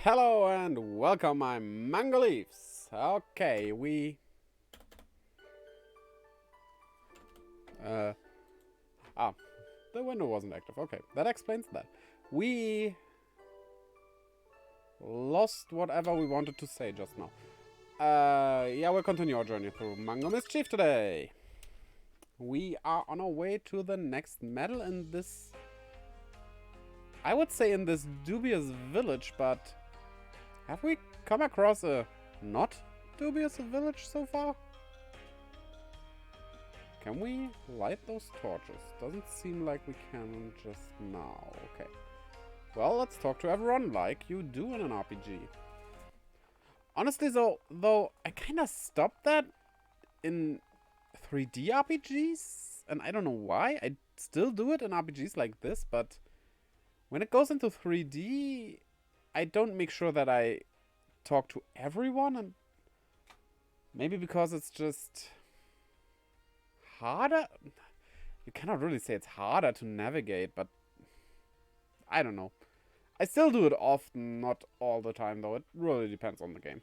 Hello and welcome, my mango leaves. Okay, Uh, ah, the window wasn't active. Okay, that explains that. We lost whatever we wanted to say just now. Yeah, we'll continue our journey through Mango Mischief today. We are on our way to the next medal in this... I would say in this dubious village, but... Have we come across a not dubious village so far? Can we light those torches? Doesn't seem like we can just now. Okay. Well, let's talk to everyone like you do in an RPG. Honestly, though I kind of stopped that in 3D RPGs, and I don't know why. I still do it in RPGs like this, but when it goes into 3D, I don't make sure that I talk to everyone, and maybe because it's just harder. You cannot really say it's harder to navigate, but I don't know. I still do it often, not all the time though. It really depends on the game.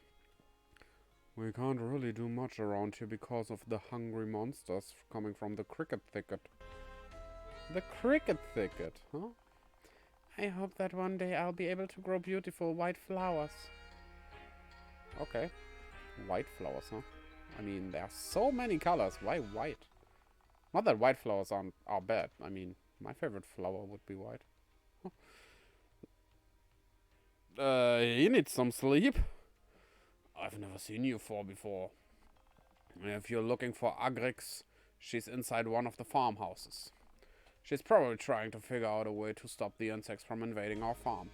We can't really do much around here because of the hungry monsters coming from the cricket thicket. The cricket thicket, huh? I hope that one day I'll be able to grow beautiful white flowers. Okay. White flowers, huh? I mean, there are so many colors. Why white? Not that white flowers are bad. I mean, my favorite flower would be white. You need some sleep. I've never seen you four before. If you're looking for Agrix, she's inside one of the farmhouses. She's probably trying to figure out a way to stop the insects from invading our farm.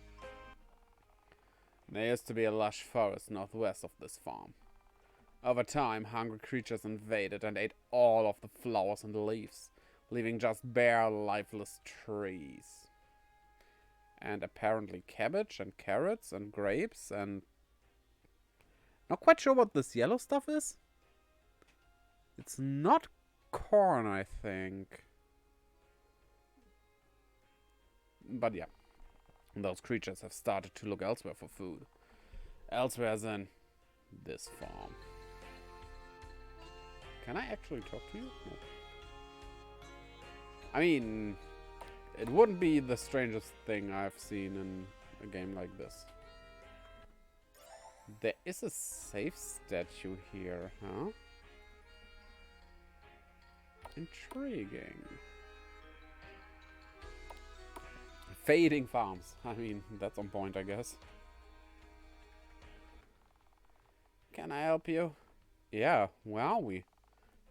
There used to be a lush forest northwest of this farm. Over time, hungry creatures invaded and ate all of the flowers and leaves, leaving just bare, lifeless trees. And apparently cabbage and carrots and grapes and... Not quite sure what this yellow stuff is. It's not corn, I think. But yeah, those creatures have started to look elsewhere for food. Elsewhere than this farm. Can I actually talk to you? No. I mean, it wouldn't be the strangest thing I've seen in a game like this. There is a safe statue here, huh? Intriguing. Fading farms. I mean, that's on point, I guess. Can I help you? Yeah, where are we?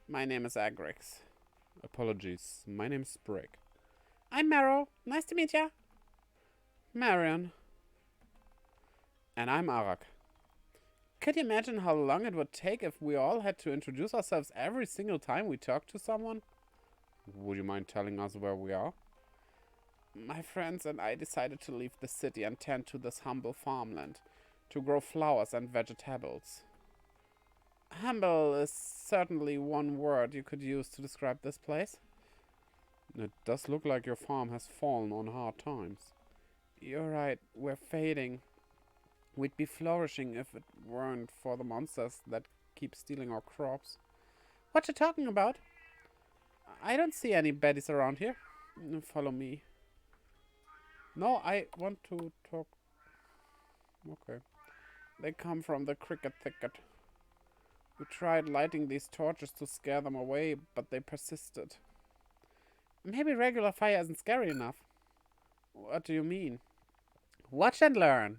My name is Agrix. Apologies, my name's Sprig. I'm Marrow. Nice to meet ya. Marion. And I'm Arak. Could you imagine how long it would take if we all had to introduce ourselves every single time we talk to someone? Would you mind telling us where we are? My friends and I decided to leave the city and tend to this humble farmland to grow flowers and vegetables. Humble is certainly one word you could use to describe this place. It does look like your farm has fallen on hard times. You're right, we're fading. We'd be flourishing if it weren't for the monsters that keep stealing our crops. What you talking about? I don't see any baddies around here. Follow me. No, I want to talk. Okay. They come from the cricket thicket. We tried lighting these torches to scare them away, but they persisted. Maybe regular fire isn't scary enough. What do you mean? Watch and learn.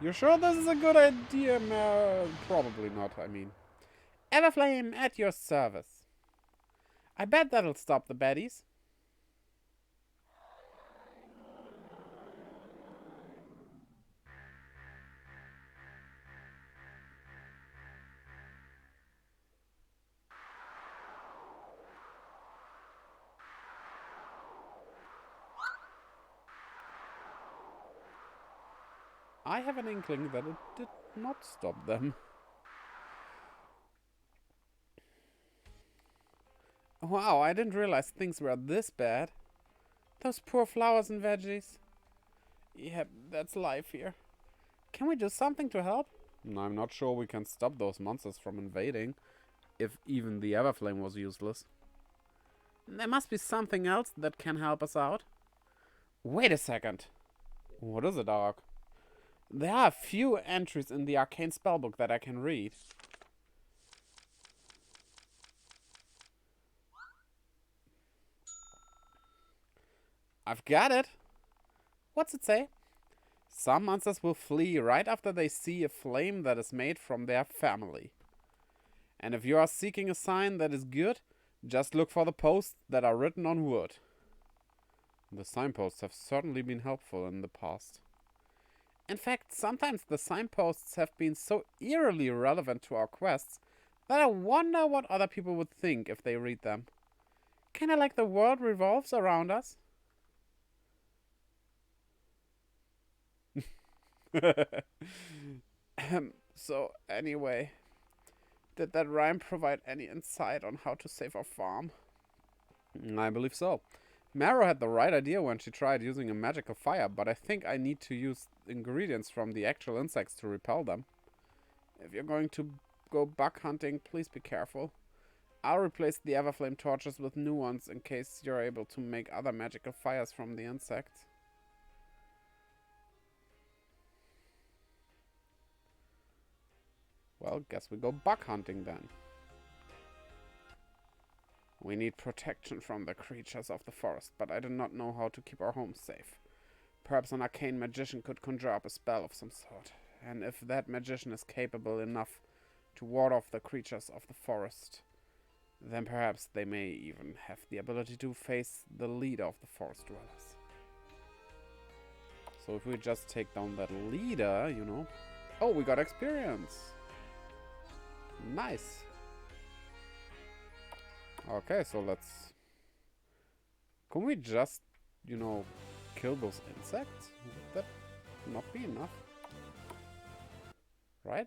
You sure this is a good idea, Mer? Probably not, I mean. Everflame at your service. I bet that'll stop the baddies. I have an inkling that it did not stop them. Wow, I didn't realize things were this bad. Those poor flowers and veggies. Yep, that's life here. Can we do something to help? I'm not sure we can stop those monsters from invading, if even the Everflame was useless. There must be something else that can help us out. Wait a second. What is it, Ark? There are a few entries in the arcane spellbook that I can read. I've got it. What's it say? Some monsters will flee right after they see a flame that is made from their family. And if you are seeking a sign that is good, just look for the posts that are written on wood. The signposts have certainly been helpful in the past. In fact, sometimes the signposts have been so eerily relevant to our quests that I wonder what other people would think if they read them. Kinda like the world revolves around us. So, anyway, did that rhyme provide any insight on how to save our farm? I believe so. Marrow had the right idea when she tried using a magical fire, but I think I need to use ingredients from the actual insects to repel them. If you're going to go bug hunting, please be careful. I'll replace the Everflame torches with new ones in case you're able to make other magical fires from the insects. Well, guess we go bug hunting then. We need protection from the creatures of the forest, but I do not know how to keep our home safe. Perhaps an arcane magician could conjure up a spell of some sort. And if that magician is capable enough to ward off the creatures of the forest, then perhaps they may even have the ability to face the leader of the forest dwellers. So if we just take down that leader, you know... Oh, we got experience! Nice! Okay, so let's... Can we just, you know, kill those insects? Would that not be enough? Right?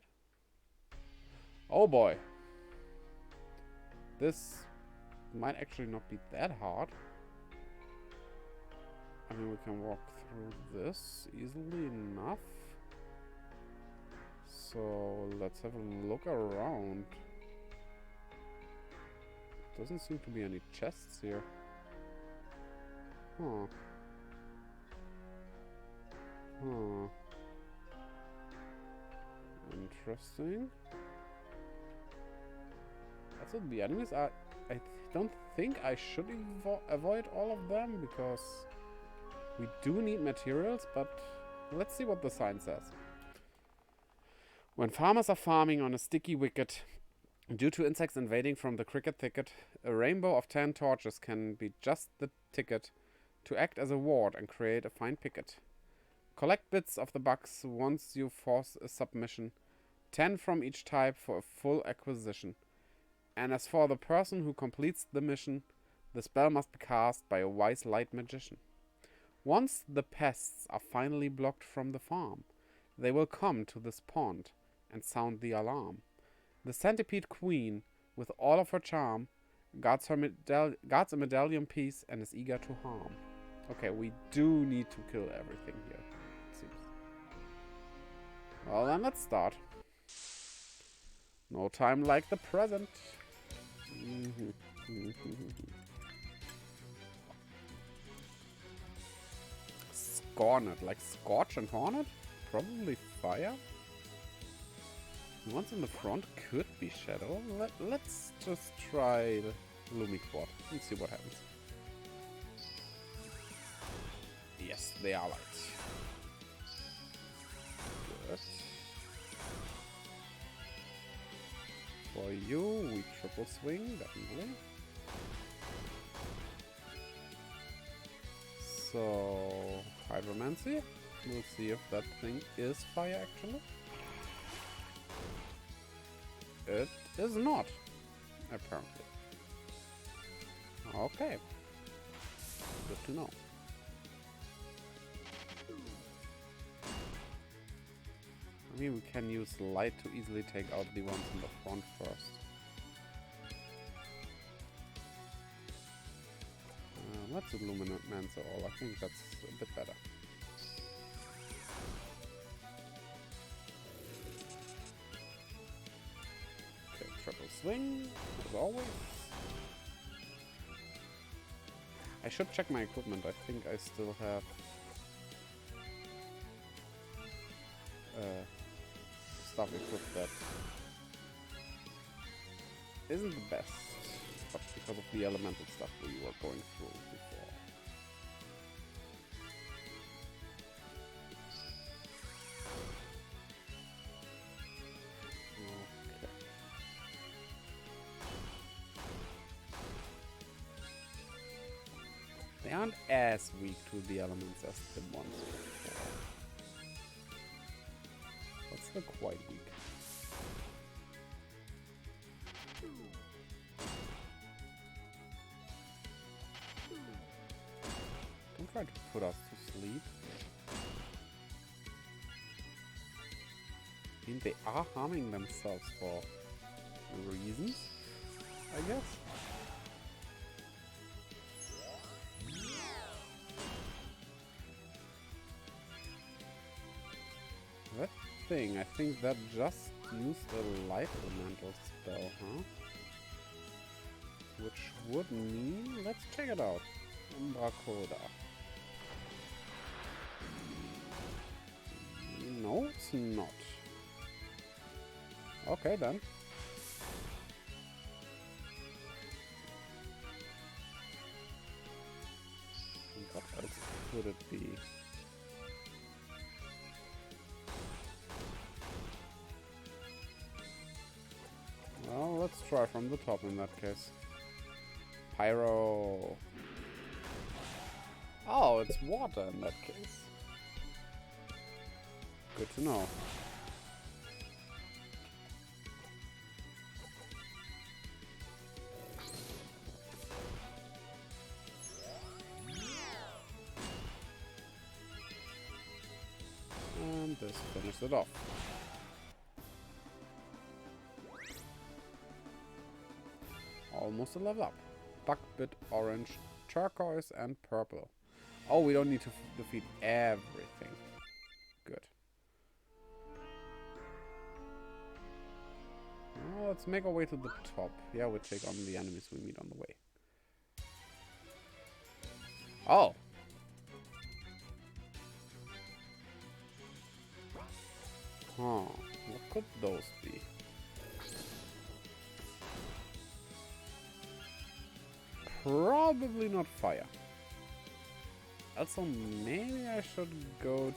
Oh boy. This might actually not be that hard. I mean, we can walk through this easily enough. So, let's have a look around. Doesn't seem to be any chests here. Huh. Huh. Interesting. Also, the enemies are... I don't think I should avoid all of them, because we do need materials, but let's see what the sign says. When farmers are farming on a sticky wicket, due to insects invading from the cricket thicket, a rainbow of 10 torches can be just the ticket to act as a ward and create a fine picket. Collect bits of the bugs once you force a submission, 10 from each type for a full acquisition. And as for the person who completes the mission, the spell must be cast by a wise light magician. Once the pests are finally blocked from the farm, they will come to this pond and sound the alarm. The centipede queen, with all of her charm, guards a medallion piece and is eager to harm. Okay, we do need to kill everything here, it seems. Well, then let's start. No time like the present. Scornet, like Scorch and Hornet? Probably fire? The ones in the front could be Shadow. Let's just try the Lumiquad and see what happens. Yes, they are light. Good. For you, we triple swing, definitely. So, Hydromancy. We'll see if that thing is fire, actually. It is not, apparently. Okay. Good to know. I mean, we can use light to easily take out the ones in the front first. Let's illuminate Mancer all. I think that's a bit better. Okay, triple swing, as always. I should check my equipment. I think I still have stuff equipped that isn't the best, but because of the elemental stuff we were going through before. Okay. They aren't as weak to the elements as the ones before. But still quite weak. Don't try to put us to sleep. I mean, they are harming themselves for reasons, I guess. That thing, I think that just used a life elemental spell, huh? Which would mean, let's check it out. Umbracoda. No, it's not. Okay then. What else could it be? Well, let's try from the top in that case. Pyro. Oh, it's water in that case. Good to know. And this finishes it off. Almost a level up. Buckbit, orange, turquoise, and purple. Oh, we don't need to defeat everything. Good. Well, let's make our way to the top. Yeah, we'll take on the enemies we meet on the way. Oh! Huh. What could those be? Probably not fire. Also, maybe I should go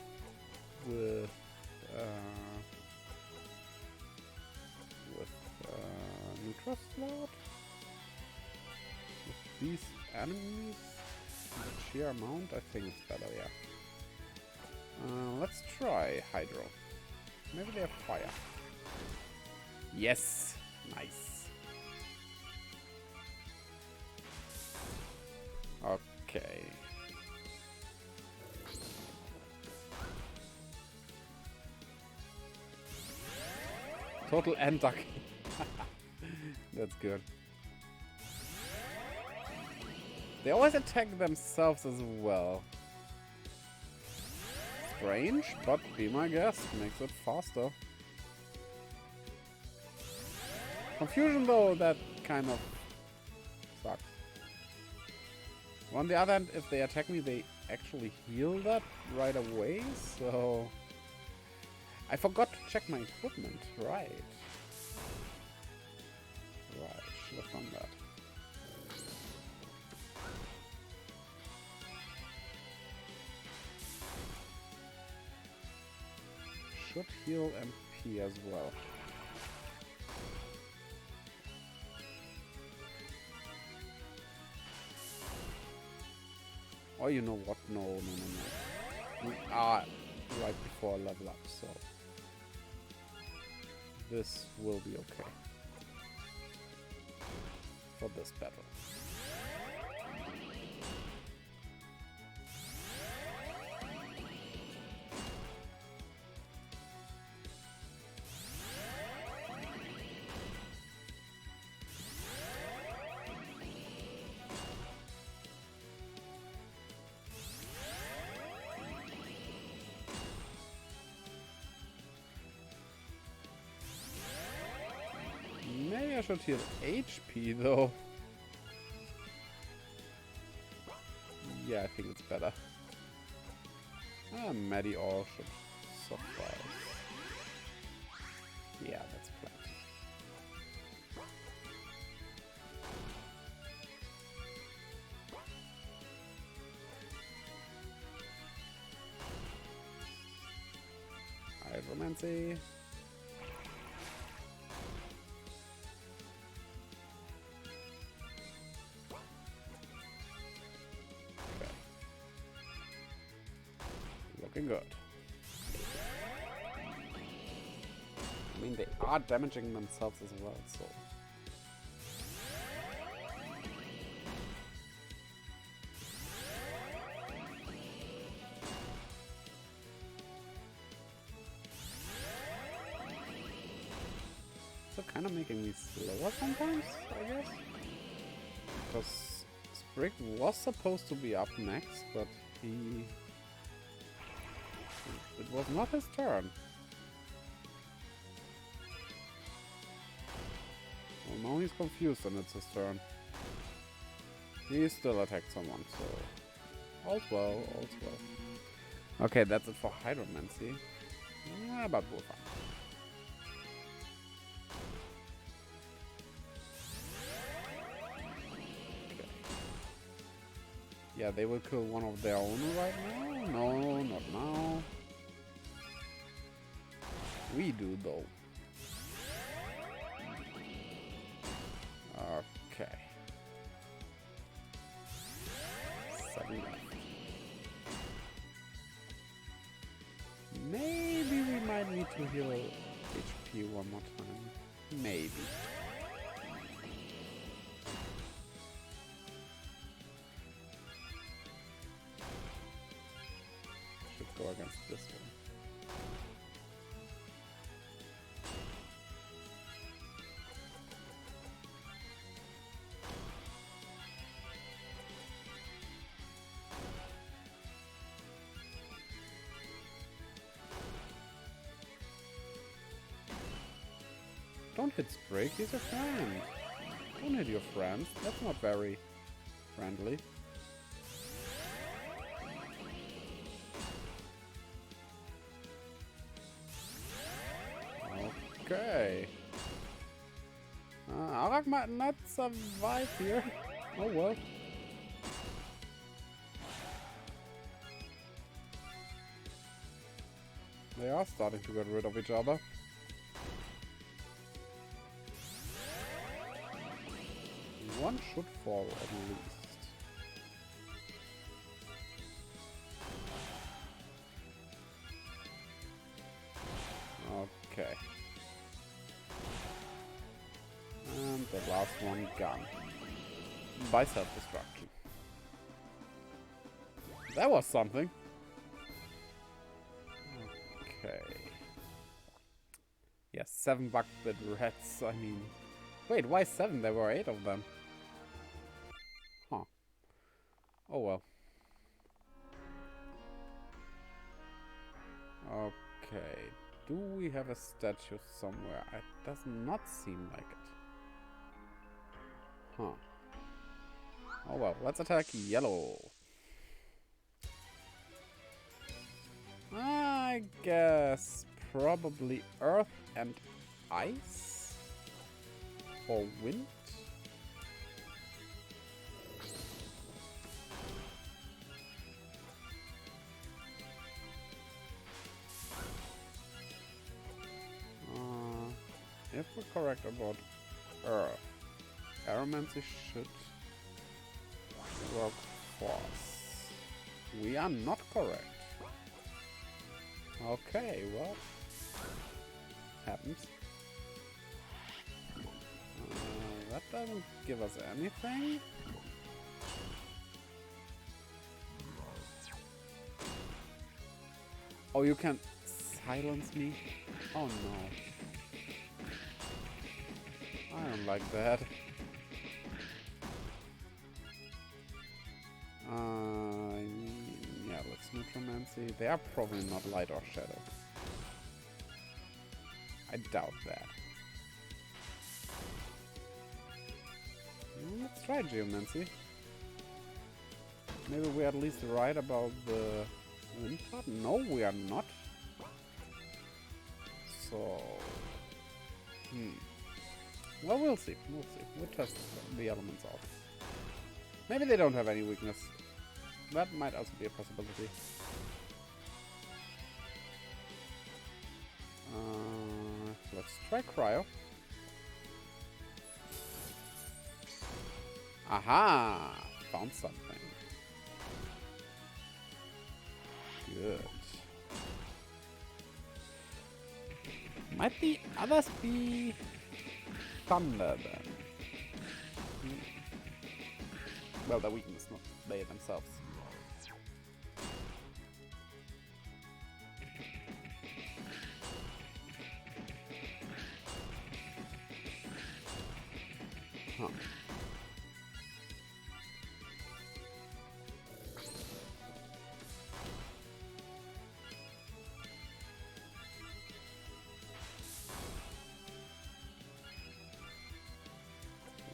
with neutral slot? With these enemies? The sheer amount? I think it's better, yeah. Let's try Hydro. Maybe they have fire. Yes! Nice. Okay. Total and duck. That's good. They always attack themselves as well. Strange, but be my guest. Makes it faster. Confusion though, that kind of sucks. On the other hand, if they attack me, they actually heal that right away, so... I forgot to check my equipment. Right. Right, should have done that. Should heal MP as well. Oh, you know what? No. We are right before level up, so this will be okay for this battle. I should heal HP though. Yeah, I think it's better. Mediall should suffice. Yeah, that's plenty. Hydromancy. Okay. Looking good. I mean, they are damaging themselves as well, so... So kind of making me slower sometimes, I guess? Because Sprig was supposed to be up next, but he... It was not his turn. Well, now he's confused and it's his turn. He still attacked someone, so... All's well, all's well. Okay, that's it for Hydromancy. Yeah, but we're fine. Okay. Yeah, they will kill one of their own right now? No, not now. We do, though. Okay. 7 left. Maybe we might need to heal HP one more time. Maybe. Should go against this one. Don't hit Sprig, he's a friend. Don't hit your friends, that's not very friendly. Okay. Arak might not survive here. Oh well. They are starting to get rid of each other. One should fall at least. Okay. And the last one gone. By self-destruction. That was something. Okay. Yeah, 7 bucket rats, I mean... Wait, why 7? There were 8 of them. Huh. Oh well. Okay. Do we have a statue somewhere? It does not seem like it. Huh. Oh well, let's attack yellow. I guess probably earth and ice? Or wind? If we're correct about earth, aromancy should work force. We are not correct. Okay, well, happens. That doesn't give us anything. Oh, you can silence me? Oh no. I don't like that. Yeah, let's neutromancy. They are probably not light or shadow. I doubt that. try Geomancy. Maybe we're at least right about the wind part? No, we are not. So... Well, we'll see. We'll see. We'll test the elements out. Maybe they don't have any weakness. That might also be a possibility. Let's try Cryo. Aha! Found something. Good. Might the others be thunder then? Well, their weakness, not they themselves. Huh.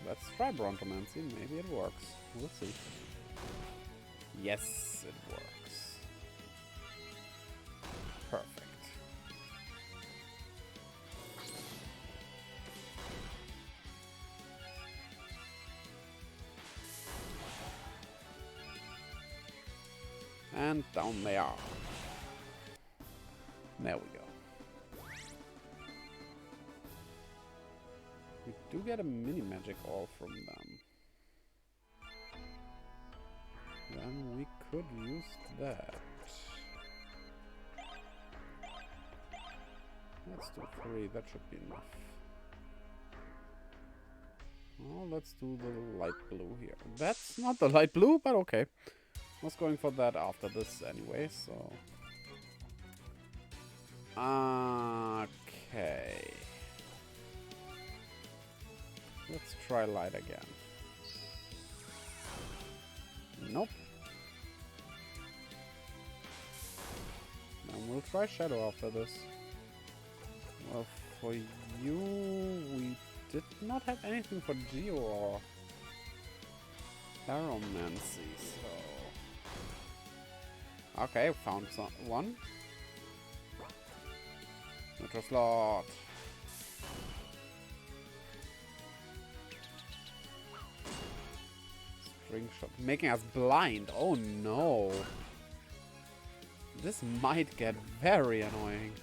Let's try Brontomancy, maybe it works. We'll see. Yes, it works. Perfect. And down they are. There we go. We do get a mini magic all from them. Then we could use that. Let's do 3, that should be enough. Oh, let's do the light blue here. That's not the light blue, but okay. I was going for that after this anyway, so... Okay. Let's try light again. Nope. And we'll try shadow after this. Well, for you, we did not have anything for Geo or Aromancy, so... Okay, found one. Metro slot. String shot. Making us blind. Oh no. This might get very annoying.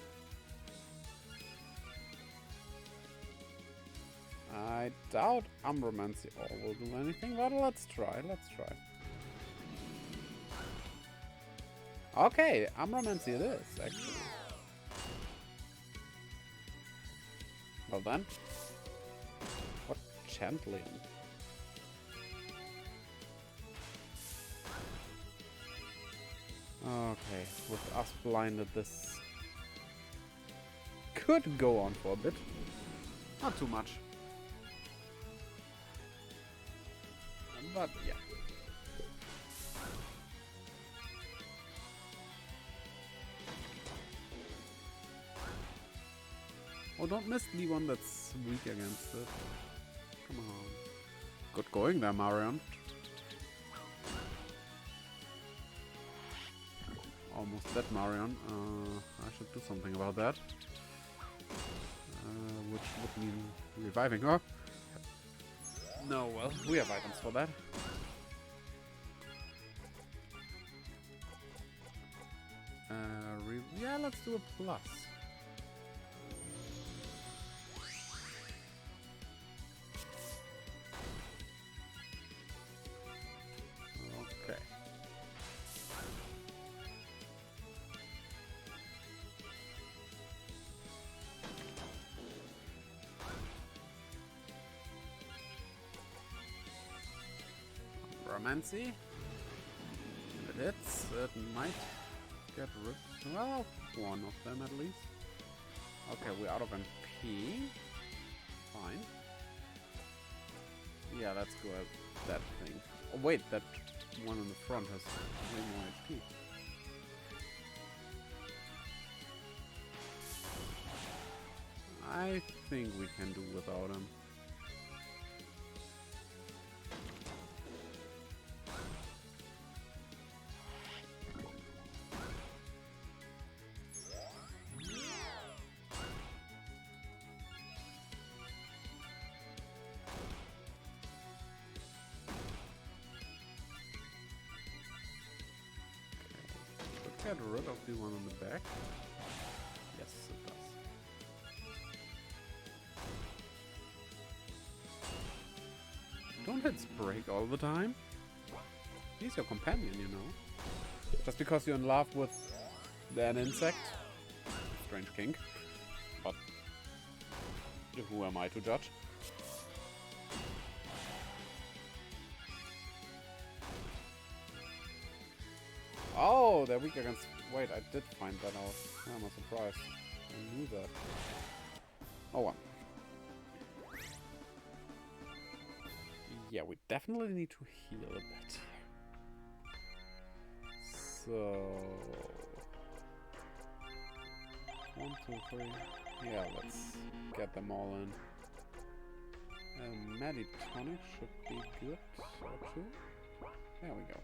I doubt Umbromancy will do anything, but let's try. Let's try. Okay, Umbromancy it is, actually. Well then. What Chantley? Okay, with us blinded, this could go on for a bit. Not too much. But yeah. Oh, don't miss the one that's weak against it. Come on. Good going there, Marion. Almost dead, Marion. I should do something about that. Which would mean reviving her. No, well, we have items for that. Yeah, let's do a plus. Okay. Romancy. If it hits, it might get ripped. Well, one of them at least. Okay, we're out of MP. Fine. Yeah, let's go at that thing. Oh wait, that one in the front has way more HP. I think we can do without him. get rid of the one on the back? Yes, it does. Don't hit Sprig all the time. He's your companion, you know. Just because you're in love with an insect. Strange kink. But who am I to judge? Oh, they're weak against... Wait, I did find that out. I'm not surprised. I knew that. Oh well. Yeah, we definitely need to heal a bit. So... 1, 2, 3. Yeah, let's get them all in. Meditonic should be good. Or 2. There we go.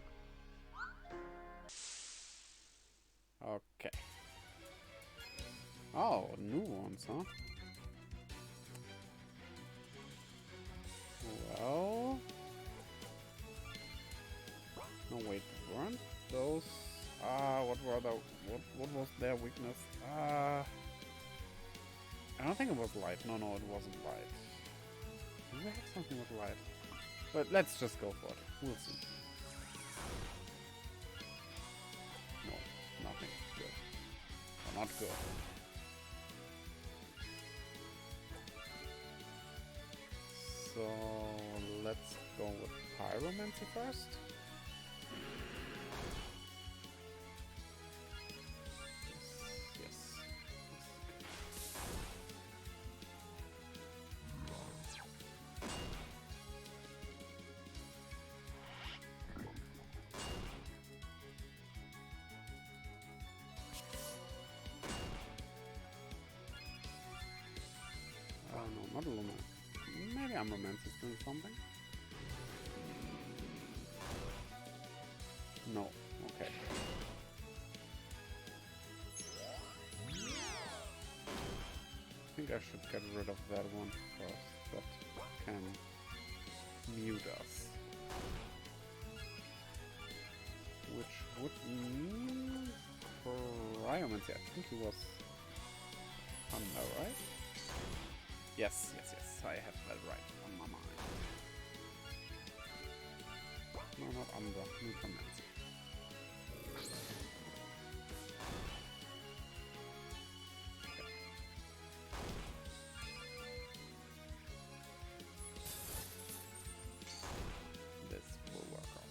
Okay. Oh, new ones, huh? Well... No, wait, weren't those... what were the... What was their weakness? I don't think it was light. No, it wasn't light. Did they have something with light? But let's just go for it. We'll see. No, nothing. Good. Or not good. So let's go with Pyromancy first. Yes. No, not Luna. Maybe Armament is doing something. No. Okay. I think I should get rid of that one first. That can mute us. Which would mean Cryomancy. I think he was under, right? Yes. I have that right on my mind. No, not under. Necromancy. This will work out.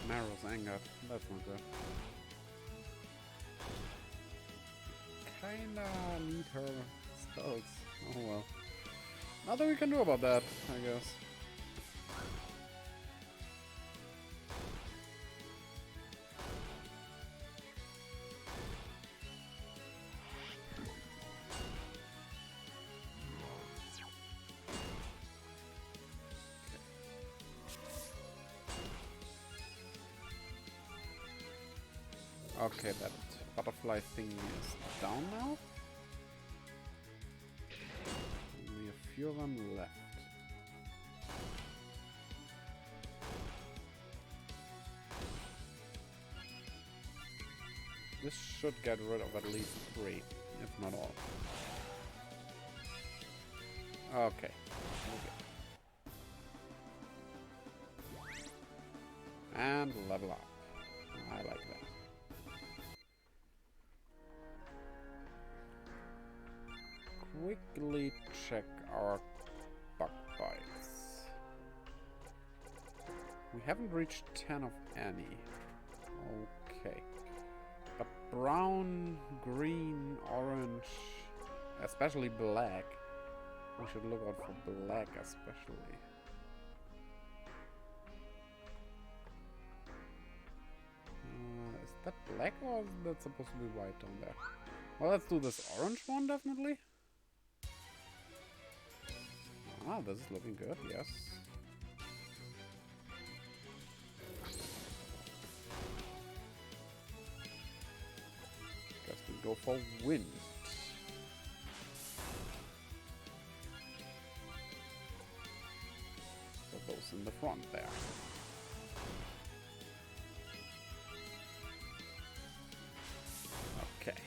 Marrow's angered. That's not good. Kinda need her spells. Oh well. Nothing we can do about that, I guess. Okay, that butterfly thing is down now. Only a few of them left. This should get rid of at least 3, if not all. Okay. And level up. I like that. Quickly check our bug bites. We haven't reached 10 of any. Okay. But brown, green, orange, especially black. We should look out for black especially. Is that black or is that supposed to be white down there? Well, let's do this orange one, definitely. Ah, this is looking good, yes. Guess we go for wind. Put those in the front there. Okay.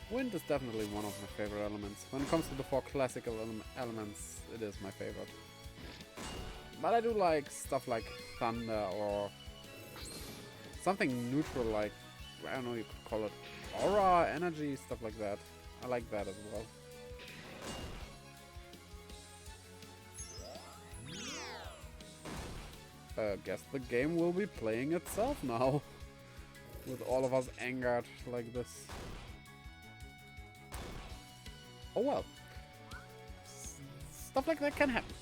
Wind is definitely one of my favorite elements. When it comes to the four classical elements, it is my favorite. But I do like stuff like thunder or something neutral like, I don't know, you could call it aura, energy, stuff like that. I like that as well. Guess the game will be playing itself now. With all of us angered like this. Oh well. Stuff like that can happen.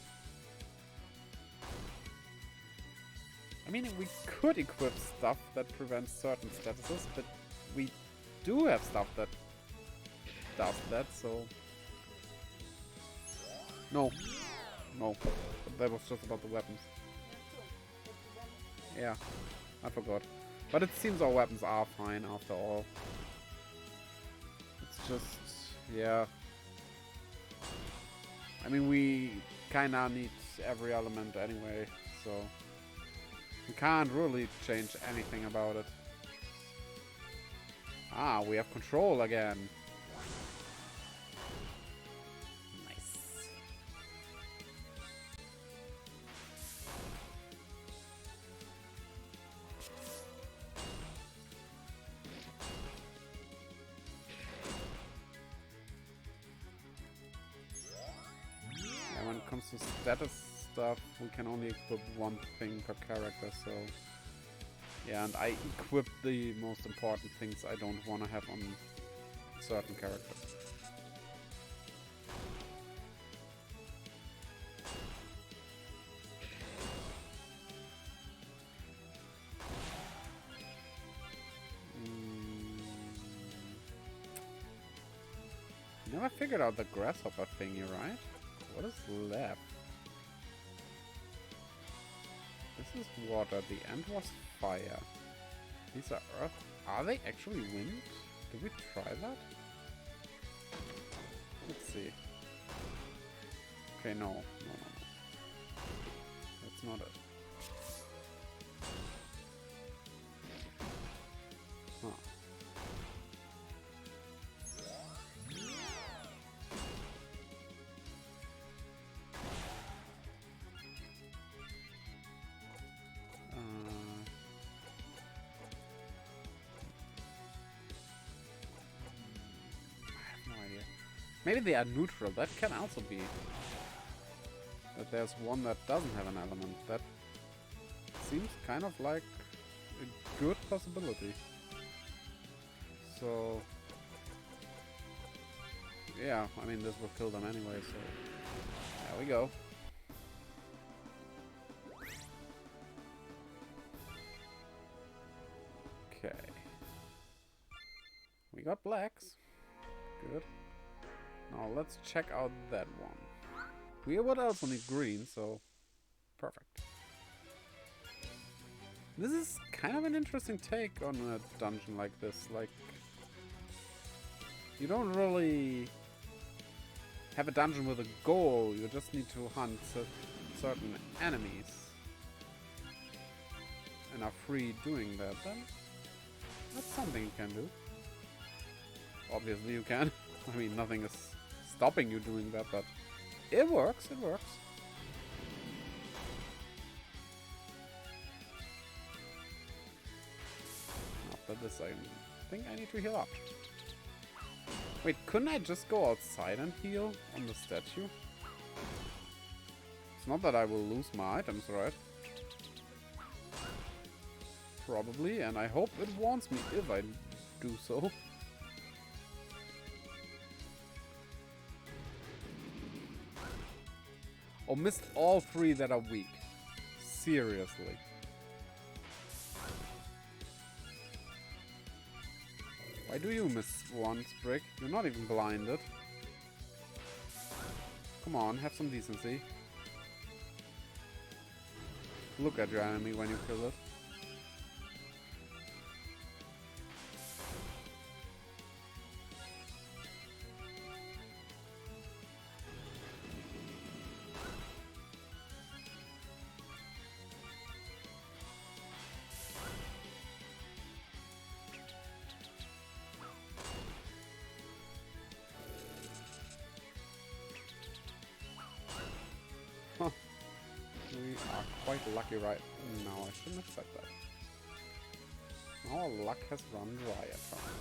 I mean, we could equip stuff that prevents certain statuses, but we do have stuff that does that, so... No. No. That was just about the weapons. Yeah, I forgot. But it seems our weapons are fine after all. It's just... yeah. I mean, we kinda need every element anyway, so... we can't really change anything about it. Ah, we have control again. Nice. Yeah, when it comes to status stuff, we can only equip one thing per character, so... yeah, and I equip the most important things I don't want to have on certain characters. Never figured out the grasshopper thingy, right? What is left? This is water. The end was fire. These are earth. Are they actually wind? Did we try that? Let's see. Okay, no. No. That's not it. Huh. Maybe they are neutral. That can also be. That there's one that doesn't have an element. That seems kind of like a good possibility. So... yeah, I mean, this will kill them anyway, so... there we go. Okay. We got blacks. Good. Now let's check out that one. We would also need green, so perfect. This is kind of an interesting take on a dungeon like this. Like, you don't really have a dungeon with a goal. You just need to hunt certain enemies and are free doing that. Then that's something you can do. Obviously you can. I mean, nothing is stopping you doing that, but it works, it works. After this, I think I need to heal up. Wait, couldn't I just go outside and heal on the statue? It's not that I will lose my items, right? Probably, and I hope it warns me if I do so. Oh, missed all three that are weak. Seriously. Why do you miss one, Brick? You're not even blinded. Come on, have some decency. Look at your enemy when you kill it. Huh. We are quite lucky right now. I shouldn't have said that. Our luck has run dry at times.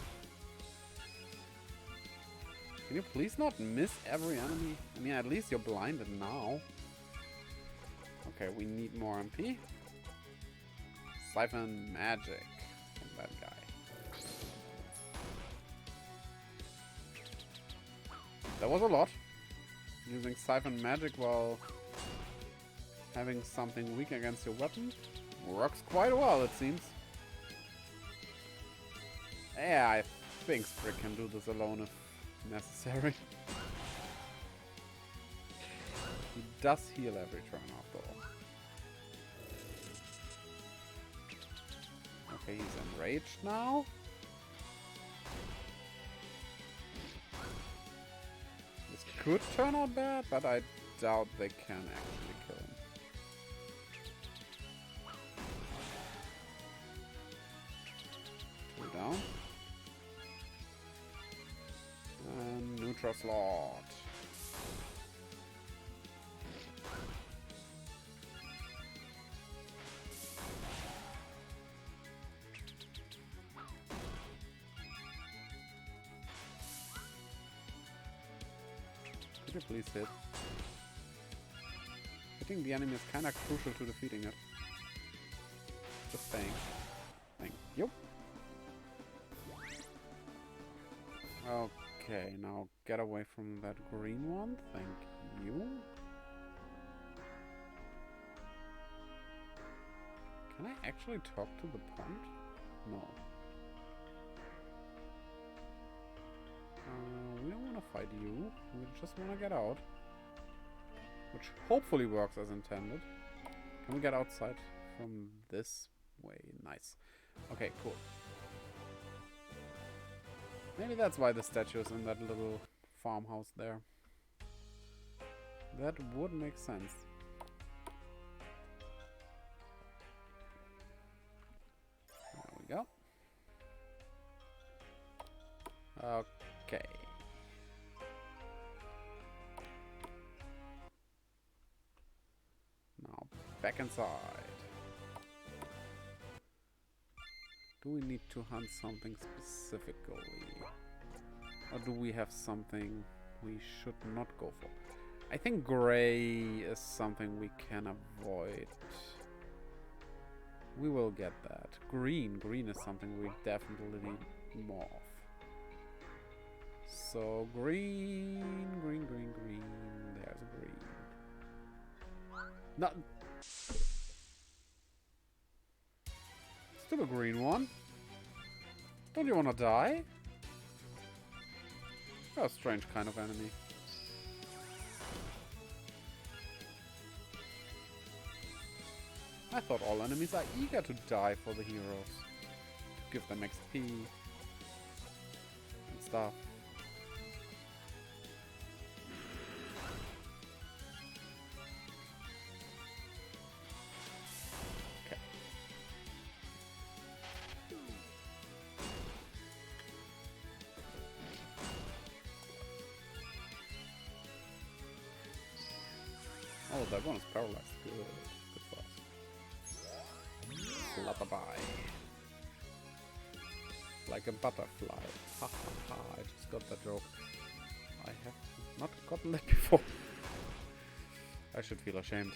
Can you please not miss every enemy? I mean, at least you're blinded now. Okay, we need more MP. Siphon magic from that guy. That was a lot. Using siphon magic while having something weak against your weapon works quite well, it seems. Yeah, I think Sprick can do this alone if necessary. He does heal every turn after all. Okay, he's enraged now. This could turn out bad, but I doubt they can actually kill him. Two down. And neutral slot. Could you please hit? Hitting the enemy is kinda crucial to defeating it. Just saying. Thank you. Okay, now get away from that green one. Thank you. Can I actually talk to the pond? No. We don't want to fight you. We just want to get out. Which hopefully works as intended. Can we get outside from this way? Nice. Okay, cool. Maybe that's why the statue is in that little farmhouse there. That would make sense. There we go. Okay. Now back inside. Do we need to hunt something specifically? Or do we have something we should not go for? I think gray is something we can avoid. We will get that. Green is something we definitely need more of. So green. There's a green. No. Still a green one. Don't you want to die? You're a strange kind of enemy. I thought all enemies are eager to die for the heroes. To give them XP and stuff. Okay. Oh, that one is paralyzed. Good. Good for us. Flutterby. Like a butterfly. Ha ha ha, I just got that joke. I have not gotten that before. I should feel ashamed.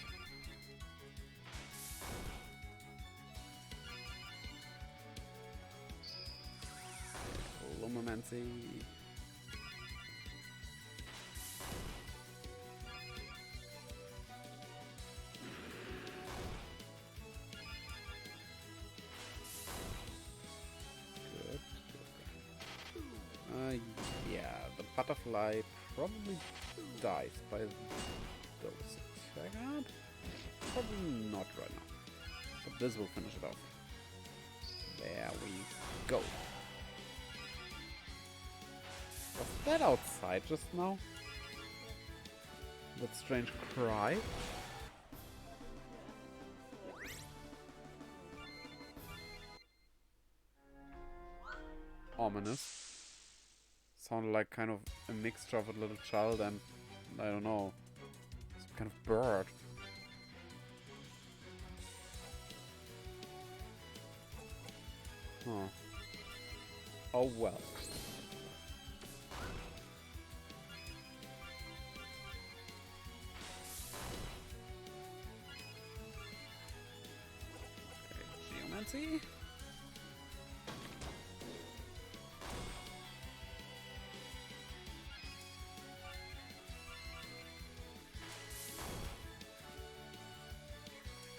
Lumomancy. butterfly probably dies by those attack art. Probably not right now. But this will finish it off. There we go. Was that outside just now? That strange cry? Ominous. Sounded like kind of a mixture of a little child and, I don't know, some kind of bird. Huh. Oh well. Okay, Geomancy.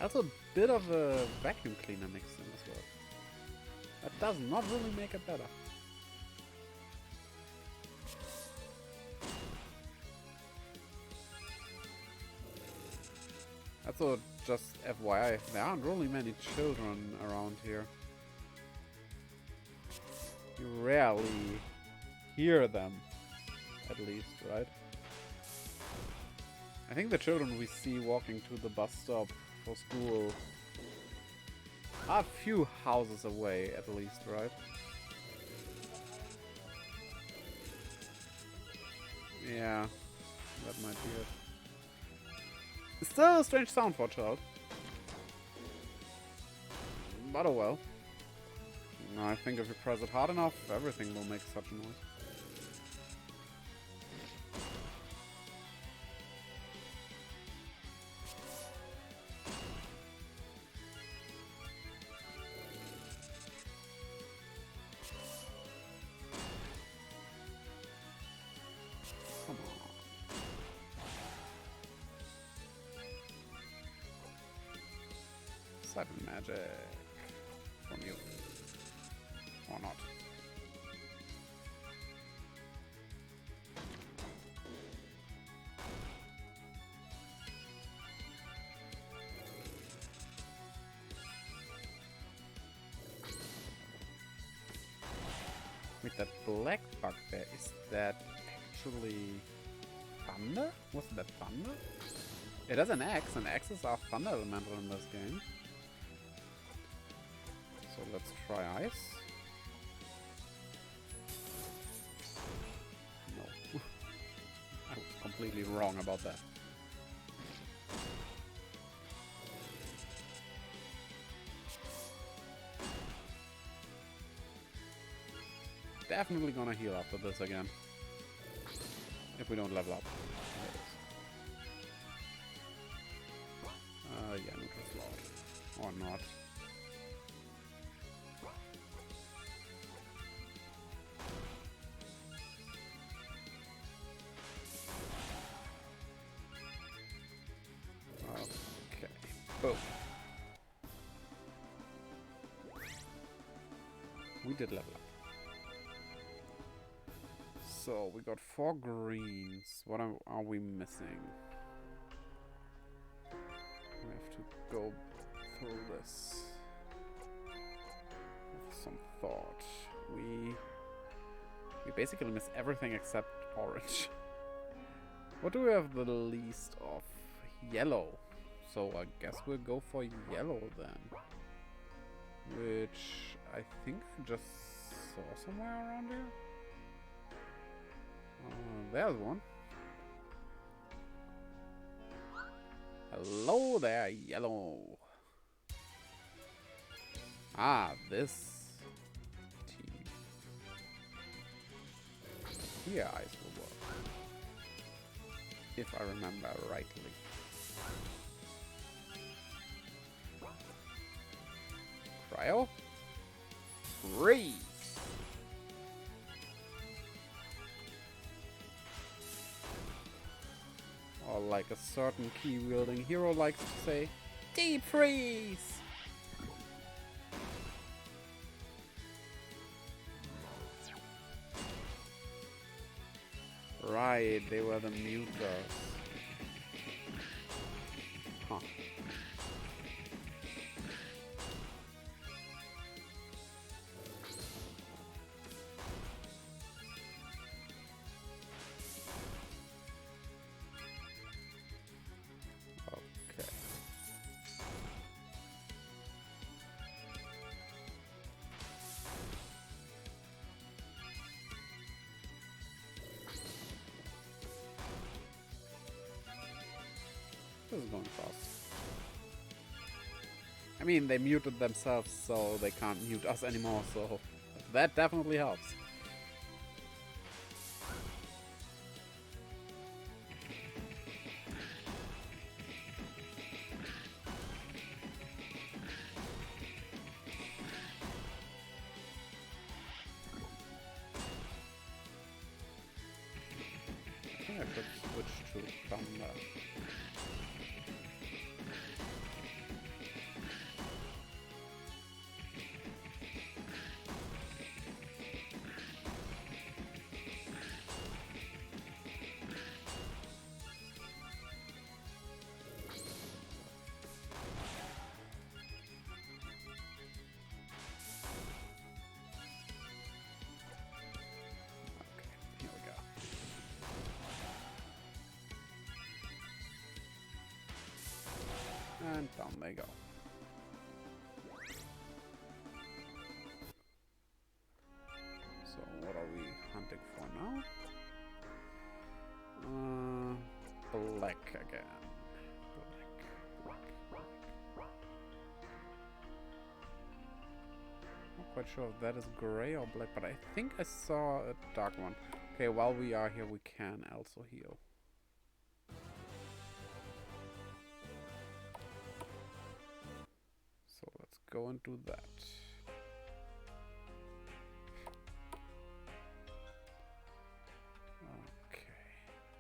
Also a bit of a vacuum cleaner mixed in as well. That does not really make it better. Also, just FYI, there aren't really many children around here. You rarely hear them, at least, right? I think the children we see walking to the bus stop for school are a few houses away, at least, right? Yeah, that might be it. It's still a strange sound for a child. But oh well. I think if you press it hard enough, everything will make such a noise. Come on. Cyber magic from you. Or not. With that black bug there, is that actually thunder? Wasn't that thunder? It has an axe, and axes are thunder elemental in this game. So let's try ice. No. I was completely wrong about that. Definitely gonna heal after this again. If we don't level up. Yeah, neutral slot. Or not. Okay. Boom. We did level up. So, we got 4 greens. What are we missing? We have to go through this with some thought. We basically miss everything except orange. What do we have the least of? Yellow. So I guess we'll go for yellow then. Which I think I just saw somewhere around here. There's one. Hello there, yellow. Ah, this team. Here ice will work. If I remember rightly. Cryo? Rief! Or like a certain key-wielding hero likes to say, Deep Freeze! Right, they were the muters. Huh. Okay. This is going fast. I mean, they muted themselves, so they can't mute us anymore, so that definitely helps. I think I could switch to thunder. Here we go. And down they go. So what are we hunting for now? Black again. Black. Not quite sure if that is gray or black, but I think I saw a dark one. Okay, while we are here, we can also heal. So let's go and do that.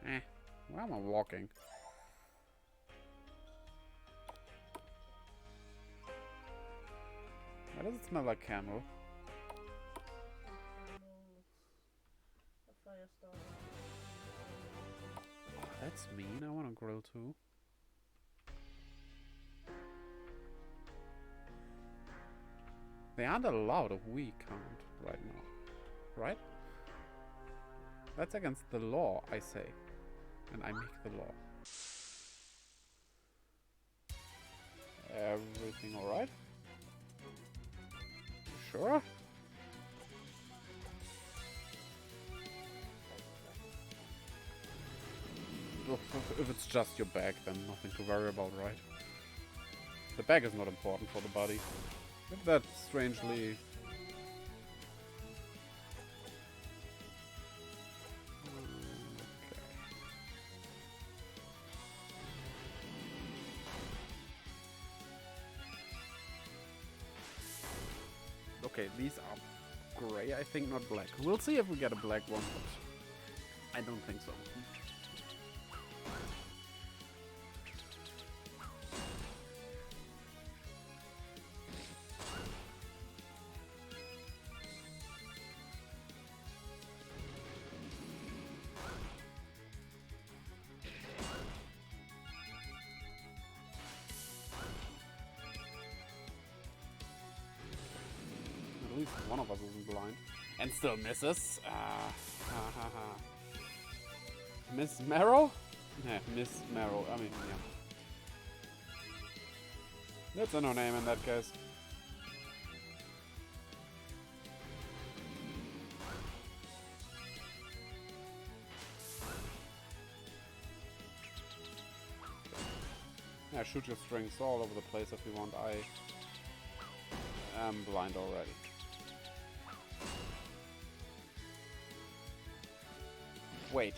Okay. Why am I walking? Why does it smell like camel? Oh, that's mean. I want to grill too. They aren't allowed if we can't right now. Right? That's against the law, I say. And I make the law. Everything alright? Sure? If it's just your bag, then nothing to worry about, right? The bag is not important for the body. If that's strangely... Okay, these are gray, I think, not black. We'll see if we get a black one, but I don't think so. At least one of us isn't blind. And still misses. Miss Marrow? Yeah, Miss Marrow. I mean, yeah. That's a no name in that case. Yeah, shoot your strings all over the place if you want. I am blind already. Wait,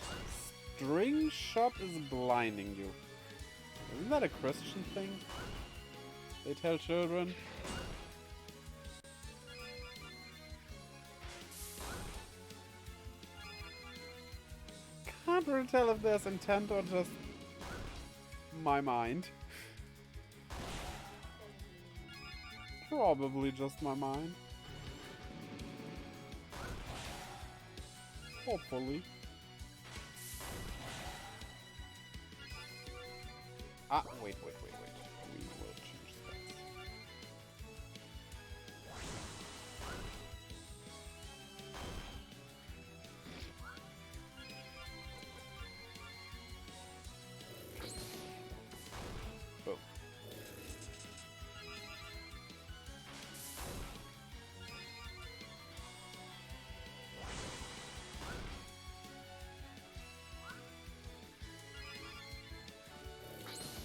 string shot is blinding you. Isn't that a Christian thing? They tell children. Can't really tell if there's intent or just my mind. Probably just my mind. Hopefully. Ah, wait. We will change that. Boom.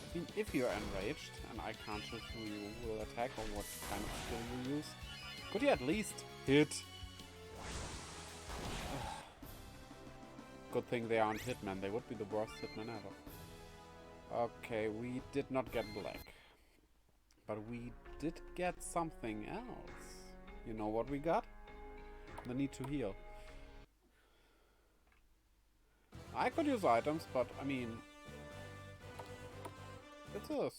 I mean, if you're enraged and I can't choose who you will attack or what kind of skill you use, could you at least hit? Good thing they aren't hitmen. They would be the worst hitmen ever. Okay, we did not get black. But we did get something else. You know what we got? The need to heal. I could use items, but I mean... It is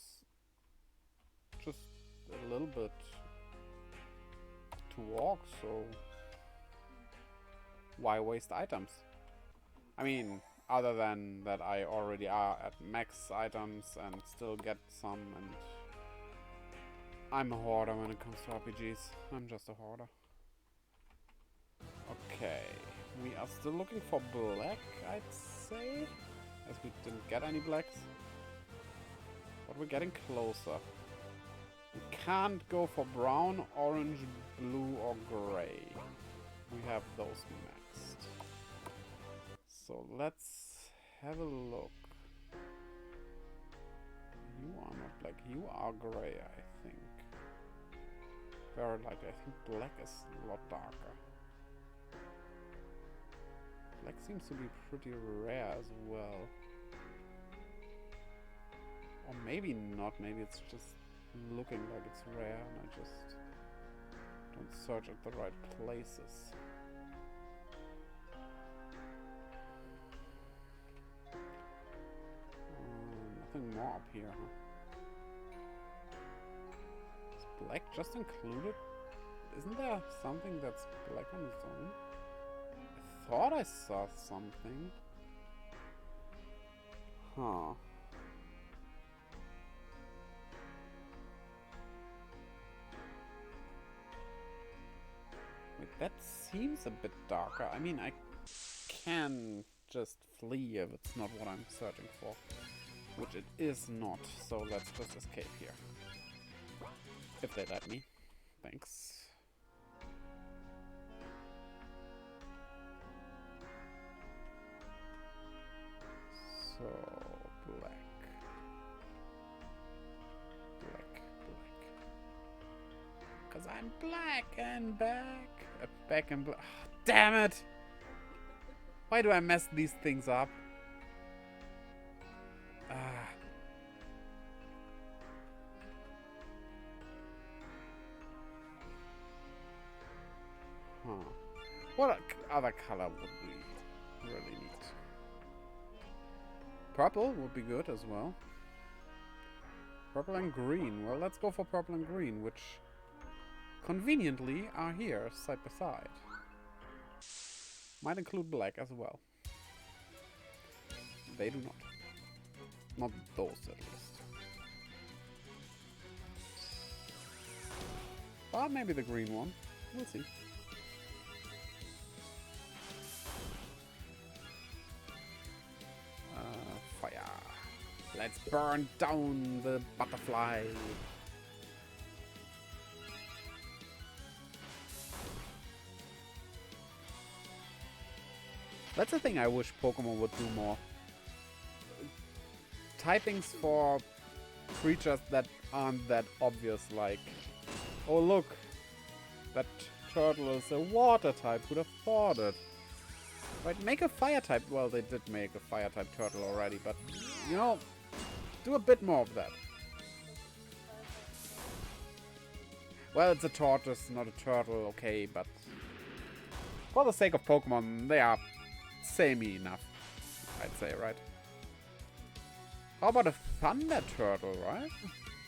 just a little bit to walk, so why waste items? I mean, other than that I already are at max items and still get some, and I'm a hoarder when it comes to RPGs. I'm just a hoarder. Okay, we are still looking for black, I'd say, as we didn't get any blacks. But we're getting closer. We can't go for brown, orange, blue, or gray. We have those maxed. So let's have a look. You are not black. You are gray, I think. Very likely. I think black is a lot darker. Black seems to be pretty rare as well. Or maybe not, maybe it's just looking like it's rare and I just don't search at the right places. Nothing more up here, huh? Is black just included? Isn't there something that's black on its own? I thought I saw something. Huh. Wait, that seems a bit darker. I mean, I can just flee if it's not what I'm searching for. Which it is not, so let's just escape here. If they let me. Thanks. So, black. Cause I'm black and back. Back and black. Oh, damn it! Why do I mess these things up? Huh. What other color would we really need? Purple would be good as well. Purple and green. Well, let's go for purple and green, which conveniently are here side by side. Might include black as well. They do not. Not those, at least. But maybe the green one. We'll see. Fire. Let's burn down the butterfly. That's the thing I wish Pokemon would do more. Typings for creatures that aren't that obvious, like, oh look, that turtle is a water type, who'd have thought it? Right, make a fire type. Well, they did make a fire type turtle already, but, you know, do a bit more of that. Well, it's a tortoise, not a turtle, okay, but for the sake of Pokemon, they are samey enough, I'd say, right? How about a thunder turtle, right?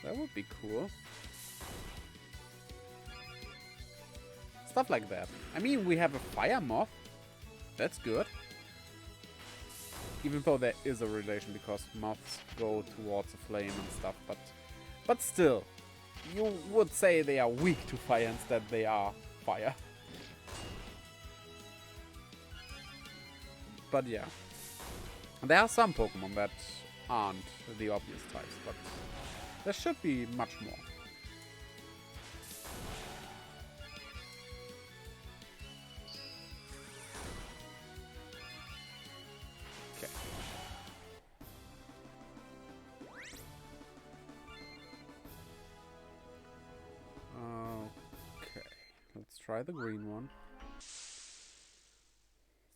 That would be cool. Stuff like that. I mean, we have a fire moth. That's good. Even though there is a relation because moths go towards the flame and stuff, but still, you would say they are weak to fire instead they are fire. But yeah, there are some Pokemon that aren't the obvious types, but there should be much more. Okay, let's try the green one.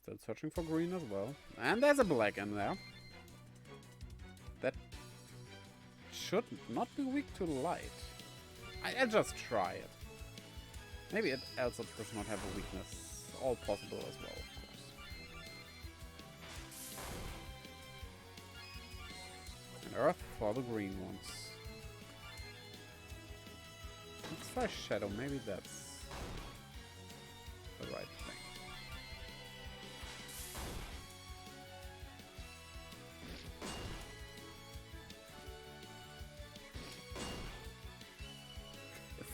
Still searching for green as well. And there's a black in there. That should not be weak to light. I'll just try it. Maybe it also does not have a weakness. All possible as well, of course. And earth for the green ones. Let's try shadow. Maybe that's the right thing.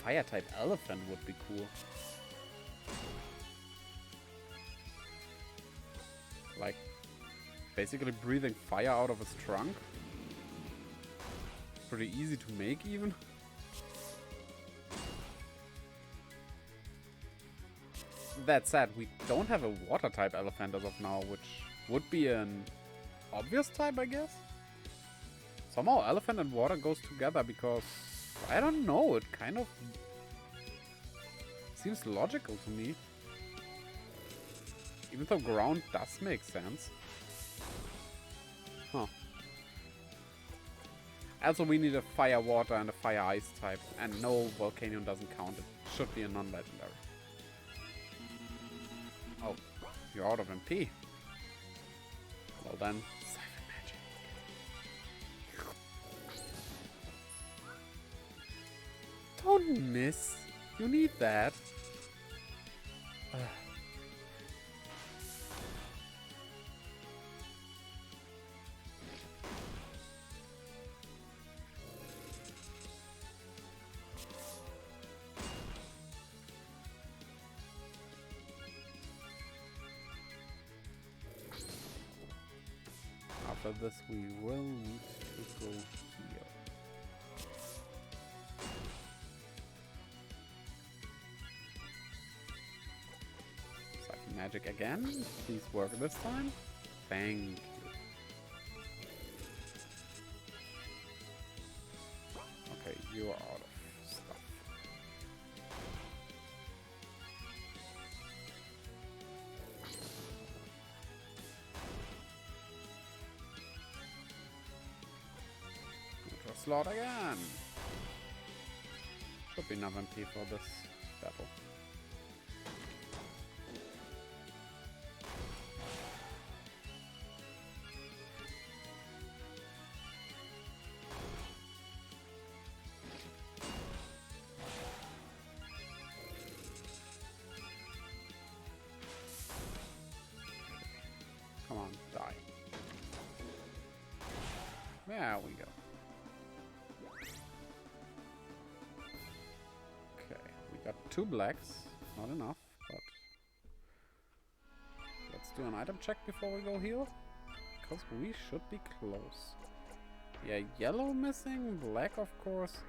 Fire-type elephant would be cool. Like, basically breathing fire out of its trunk. Pretty easy to make, even. That said, we don't have a water-type elephant as of now, which would be an obvious type, I guess. Somehow elephant and water goes together because I don't know, it kind of seems logical to me. Even though ground does make sense. Huh. Also, we need a fire water and a fire ice type. And no, Volcanion doesn't count. It should be a non-legendary. Oh, you're out of MP. Well then, Siphon Magic. Don't miss. You need that. After this, we will need to go here. Siphon Magic again. Please work this time. Thank you. Okay, you are out of stuff. Slot again. Should be enough MP for this battle. Come on, die. There we go. Got 2 blacks, not enough, but let's do an item check before we go heal, because we should be close. Yeah, yellow missing, black of course,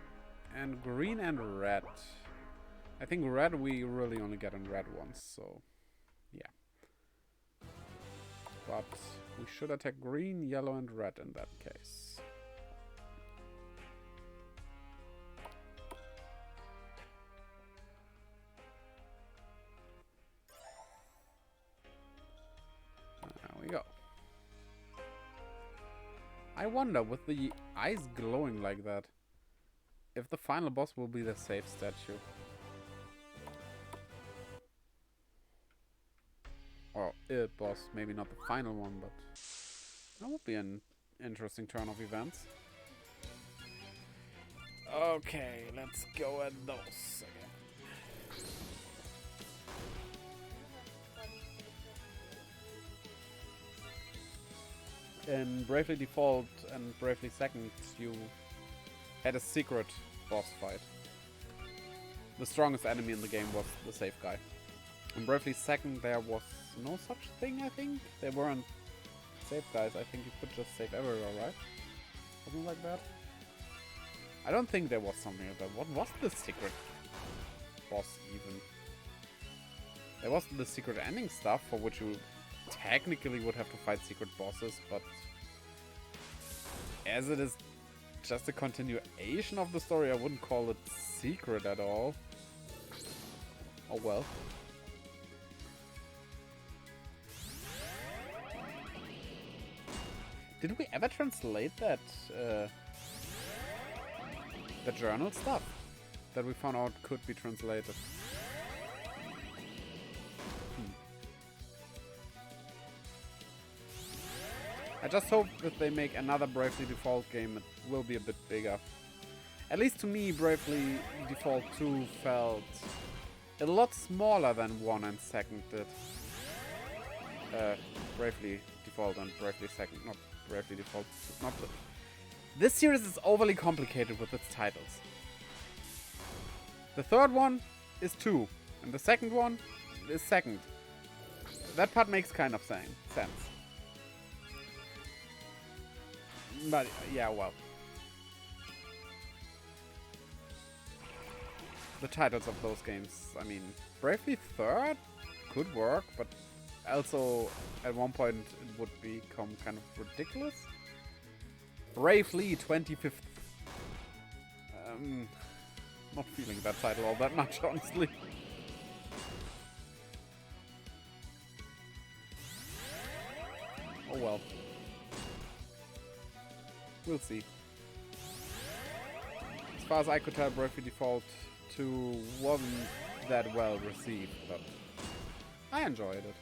and green and red. I think red we really only get in red ones, so yeah. But we should attack green, yellow and red in that case. We go. I wonder, with the eyes glowing like that, if the final boss will be the safe statue. Or boss, maybe not the final one, but that would be an interesting turn of events. Okay, let's go at those again. in Bravely Default and Bravely Second, you had a secret boss fight. The strongest enemy in the game was the safe guy. In Bravely Second, there was no such thing, I think. There weren't safe guys. I think you could just save everywhere, right? Something like that. I don't think there was something like that. What was the secret boss even? There was the secret ending stuff for which you technically would have to fight secret bosses, but as it is just a continuation of the story, I wouldn't call it secret at all. Oh well. Did we ever translate that the journal stuff that we found out could be translated? I just hope that they make another Bravely Default game, it will be a bit bigger. At least to me, Bravely Default 2 felt a lot smaller than 1 and 2nd did. Bravely Default and Bravely Second, not Bravely Default. Not the... This series is overly complicated with its titles. The third one is 2, and the second one is 2nd. That part makes kind of sense. But, yeah, well. The titles of those games, I mean, Bravely Third could work, but also at one point it would become kind of ridiculous. Bravely 25th. Not feeling that title all that much, honestly. Oh well. We'll see. As far as I could tell, Bravely Default 2 wasn't that well received, but I enjoyed it.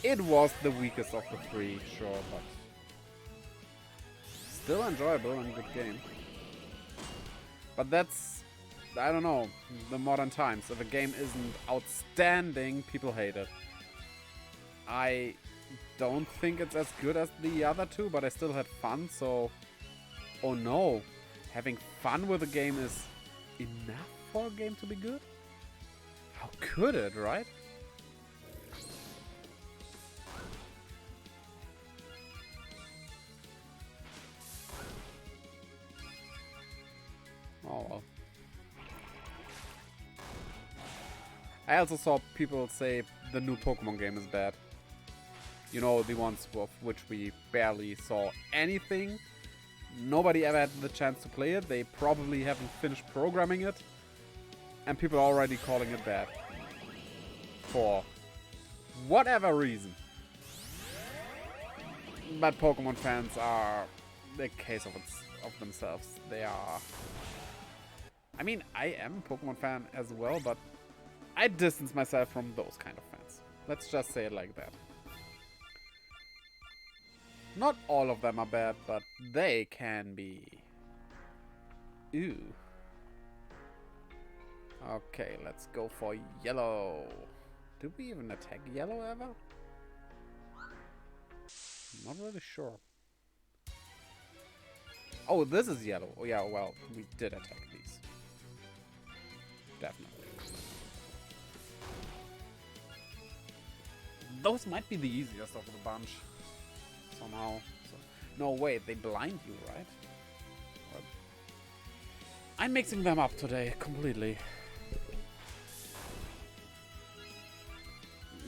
It was the weakest of the three, sure, but still enjoyable and good game. But that's, I don't know, the modern times. If a game isn't outstanding, people hate it. I don't think it's as good as the other two, but I still had fun, so... Oh no, having fun with a game is enough for a game to be good? How could it, right? Oh well. I also saw people say the new Pokemon game is bad. You know, the ones of which we barely saw anything. Nobody ever had the chance to play it. They probably haven't finished programming it. And people are already calling it bad. For whatever reason. But Pokemon fans are the case of themselves. They are... I mean, I am a Pokemon fan as well, but I distance myself from those kind of fans. Let's just say it like that. Not all of them are bad, but they can be. Ooh. Okay, let's go for yellow. Did we even attack yellow ever? Not really sure. Oh, this is yellow. Oh yeah, well, we did attack these. Definitely. Those might be the easiest of the bunch. Somehow. So, no, wait, they blind you, right? Or... I'm mixing them up today, completely.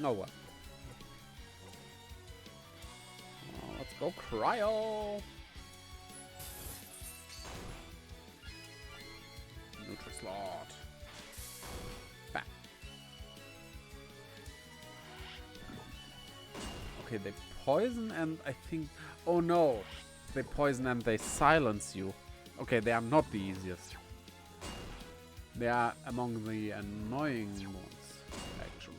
No what? Let's go Cryo! Nutrislot. Bah. Okay, they poison and I think... Oh no! They poison and they silence you. Okay, they are not the easiest. They are among the annoying ones, actually.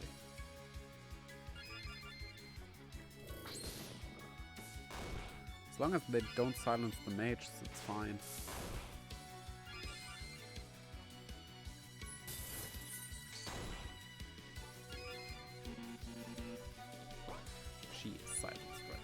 As long as they don't silence the mages, it's fine. She is silence threat.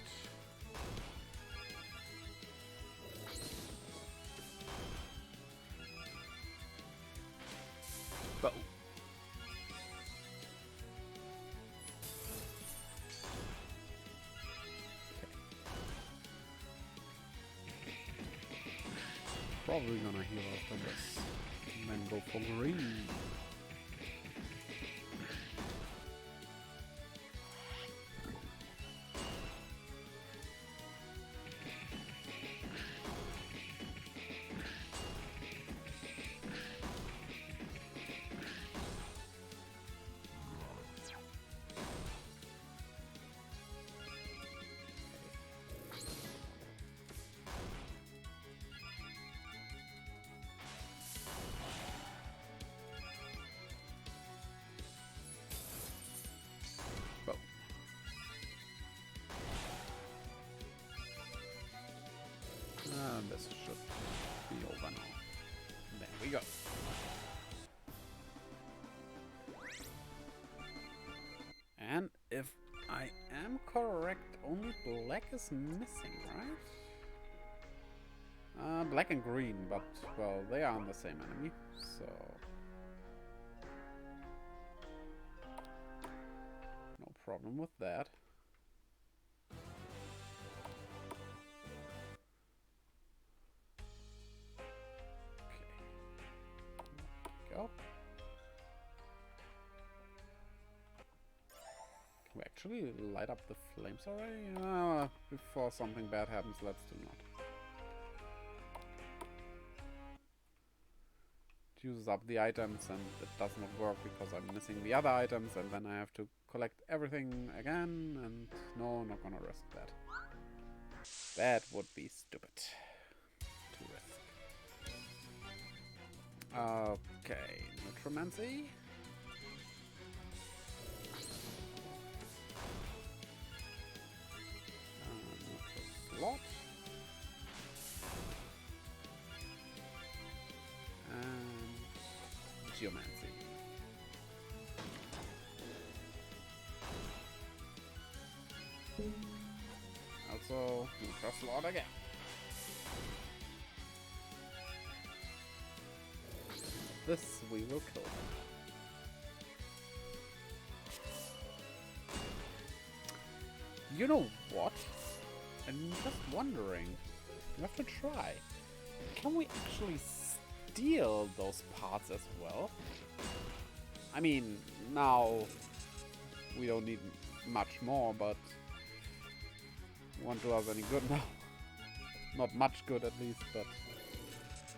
probably gonna heal after this. And then go for green. This should be over now. There we go. And if I am correct, only black is missing, right? Black and green, but, well, they are on the same enemy, so... no problem with that. Go. Can we actually light up the flames already? Before something bad happens, let's do not. It uses up the items and it does not work because I'm missing the other items and then I have to collect everything again and no, not gonna risk that. That would be stupid to risk. Okay, Neutromancy. Slot. And Geomancy. Also, Ultra Slot again. This we will kill. You know what? I'm just wondering. We have to try. Can we actually steal those parts as well? I mean, now we don't need much more, but won't do us any good now. Not much good at least, but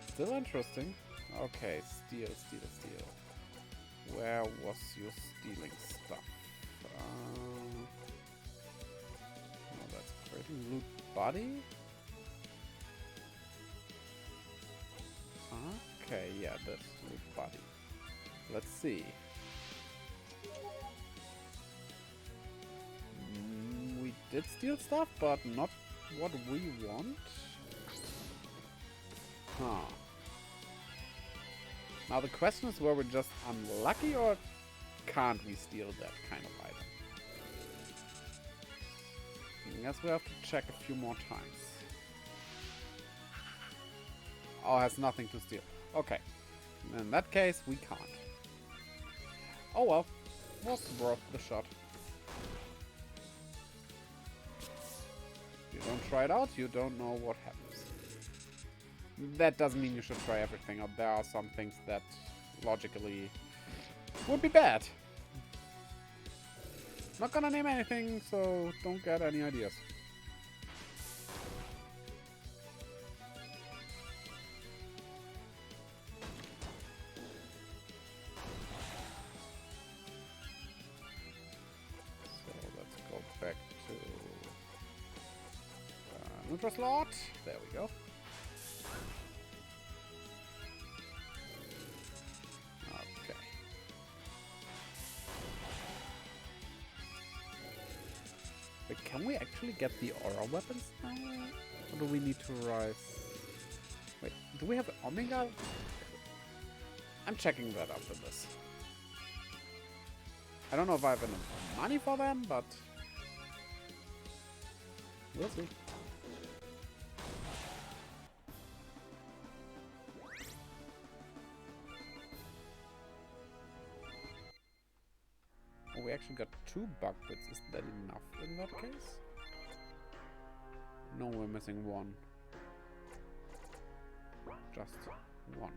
still interesting. Okay, steal. Where was your stealing stuff? No, that's creating loot body. Okay, yeah, that's loot body. Let's see. We did steal stuff, but not what we want. Huh. Now the question is, were we just unlucky or can't we steal that kind of item? I guess we have to check a few more times. Oh, has nothing to steal. Okay. In that case, we can't. Oh well. Was worth the shot. You don't try it out, you don't know what happens. That doesn't mean you should try everything out. There are some things that logically would be bad. Not gonna name anything, so don't get any ideas. So let's go back to neutral slot. There we go. But can we actually get the aura weapons now? Or do we need to rise? Wait, do we have Omega? I'm checking that after this. I don't know if I have enough money for them, but we'll see. Oh, we actually got 2 bug bits. Is that enough in that case? No, we're missing 1. just one.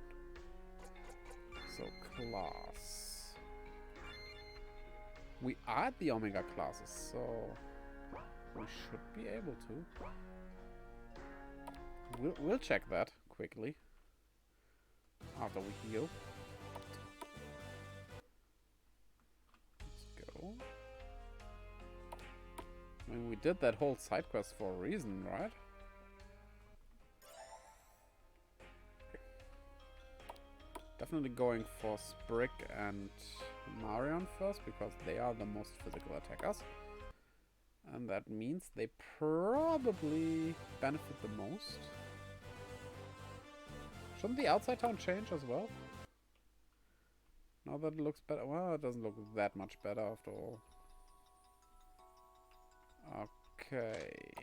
So class. We are at the Omega classes, so we should be able to. We'll check that quickly after we heal. Let's go. I mean, we did that whole side quest for a reason, right? Definitely going for Sprig and Marion first, because they are the most physical attackers. And that means they probably benefit the most. Shouldn't the outside town change as well? Now that it looks better. Well, it doesn't look that much better after all. Okay.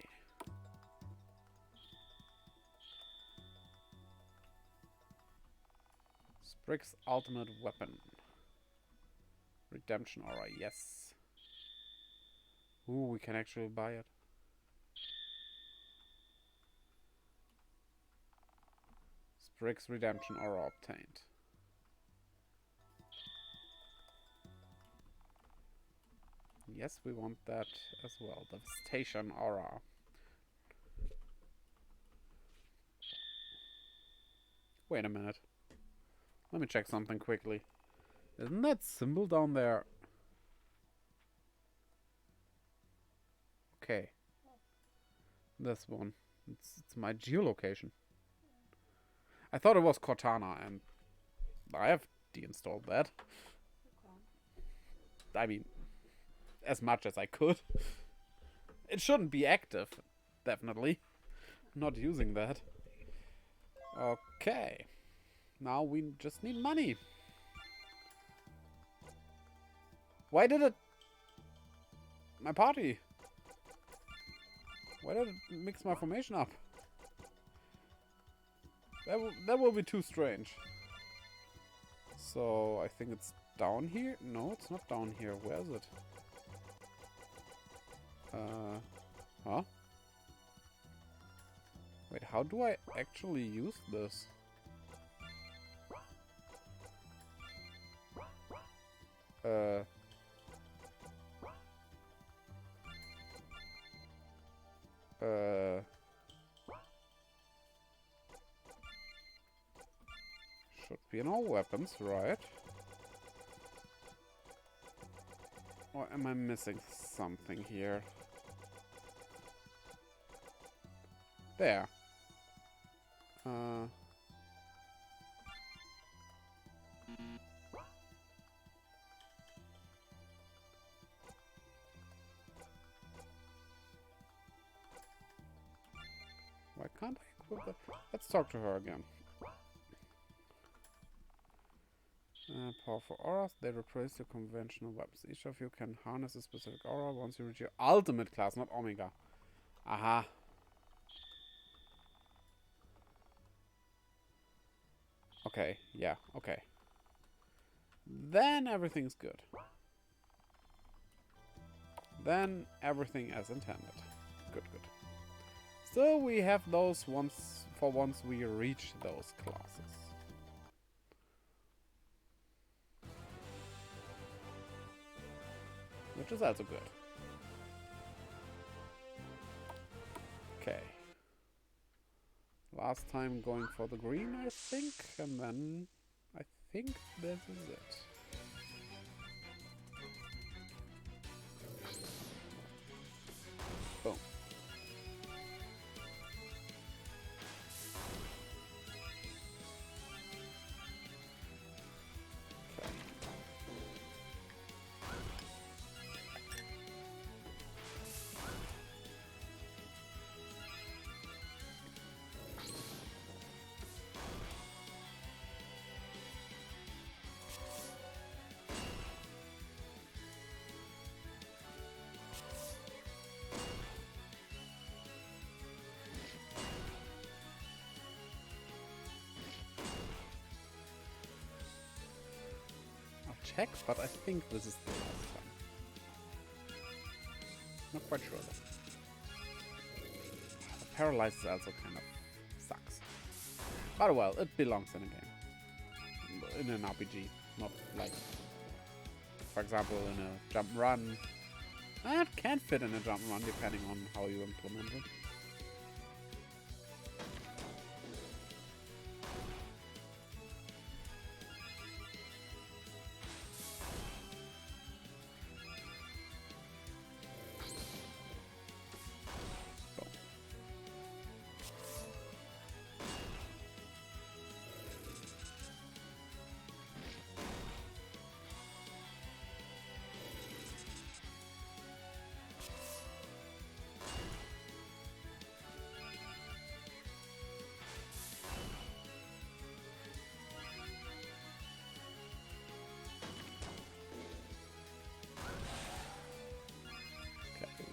Sprig's ultimate weapon. Redemption aura, yes. Ooh, we can actually buy it. Sprig's redemption aura obtained. Yes, we want that as well. Devastation aura. Wait a minute. Let me check something quickly. Isn't that symbol down there? Okay. This one. It's my geolocation. I thought it was Cortana, and I have deinstalled that. I mean, as much as I could. It shouldn't be active, definitely. I'm not using that. Okay. Now we just need money. Why did it... My party. Why did it mix my formation up? That will be too strange. So, I think it's down here? No, it's not down here. Where is it? Huh? Wait, how do I actually use this? Should be in all weapons, right? Or am I missing something here? There. Why can't I equip that? Let's talk to her again. Powerful auras, they replace your conventional weapons. Each of you can harness a specific aura once you reach your ultimate class, not Omega. Aha. Okay, yeah, okay. Then everything's good. Then everything as intended. Good, good. So we have those once we reach those classes. Which is also good. Okay. Last time going for the green, I think, and then I think this is it. Boom. Check, but I think this is the last time. Not quite sure though. The paralysis also kind of sucks. But well, it belongs in a game. In an RPG. Not like, for example, in a jump run. It can fit in a jump run depending on how you implement it.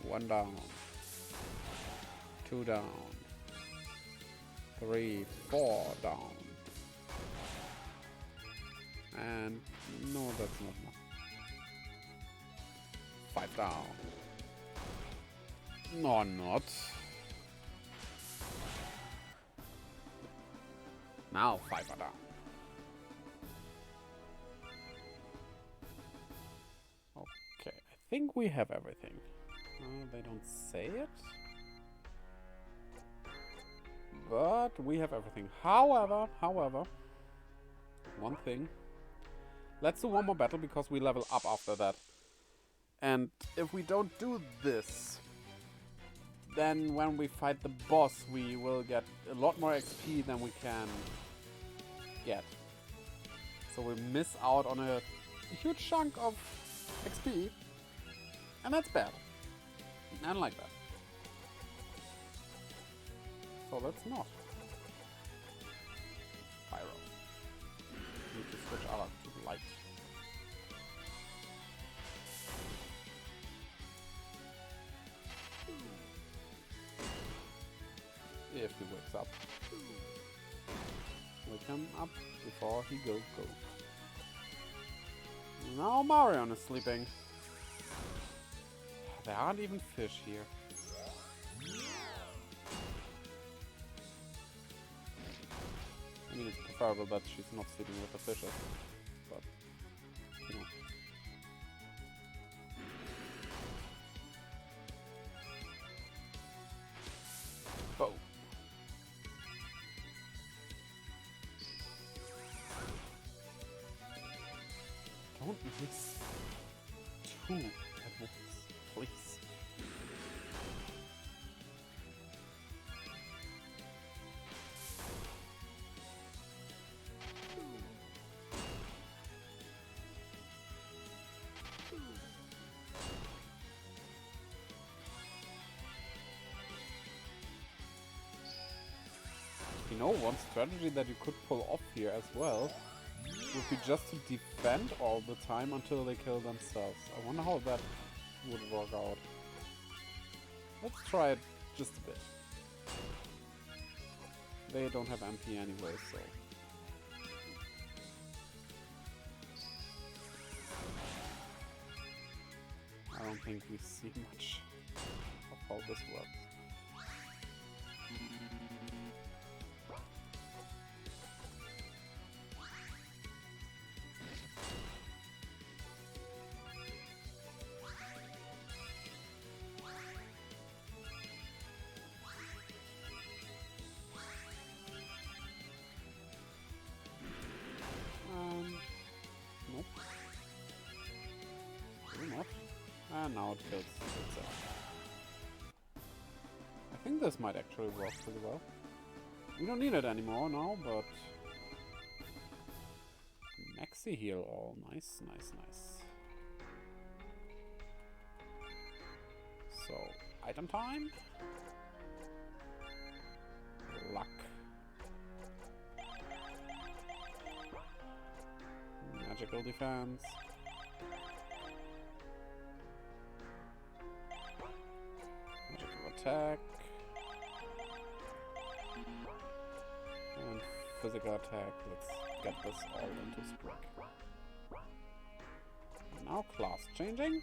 One down. 2 down. 3, 4 down. And no, that's not enough. 5 down. No, not. Now 5 are down. Okay, I think we have everything. They don't say it. But we have everything. However, one thing. Let's do one more battle because we level up after that. And if we don't do this, then when we fight the boss, we will get a lot more XP than we can get. So we miss out on a huge chunk of XP. And that's bad. I don't like that. So let's not. Pyro. Need to switch out to light. If he wakes up. Wake him up before he goes go. Now Marion is sleeping. There aren't even fish here. I mean, it's preferable that she's not sleeping with the fishes, but, you know. Oh. Don't miss 2 at once, please. You know, one strategy that you could pull off here as well would be just to defend all the time until they kill themselves. I wonder how that would work out. Let's try it just a bit. They don't have MP anyway, so... I don't think we see much of how this works. Nope. Still not. And now it kills itself. I think this might actually work pretty well. We don't need it anymore now, but... Maxi heal all. Nice, nice, nice. So, item time? Luck. Magical defense. Magical attack. And physical attack. Let's get this all into Sprig. Now class changing.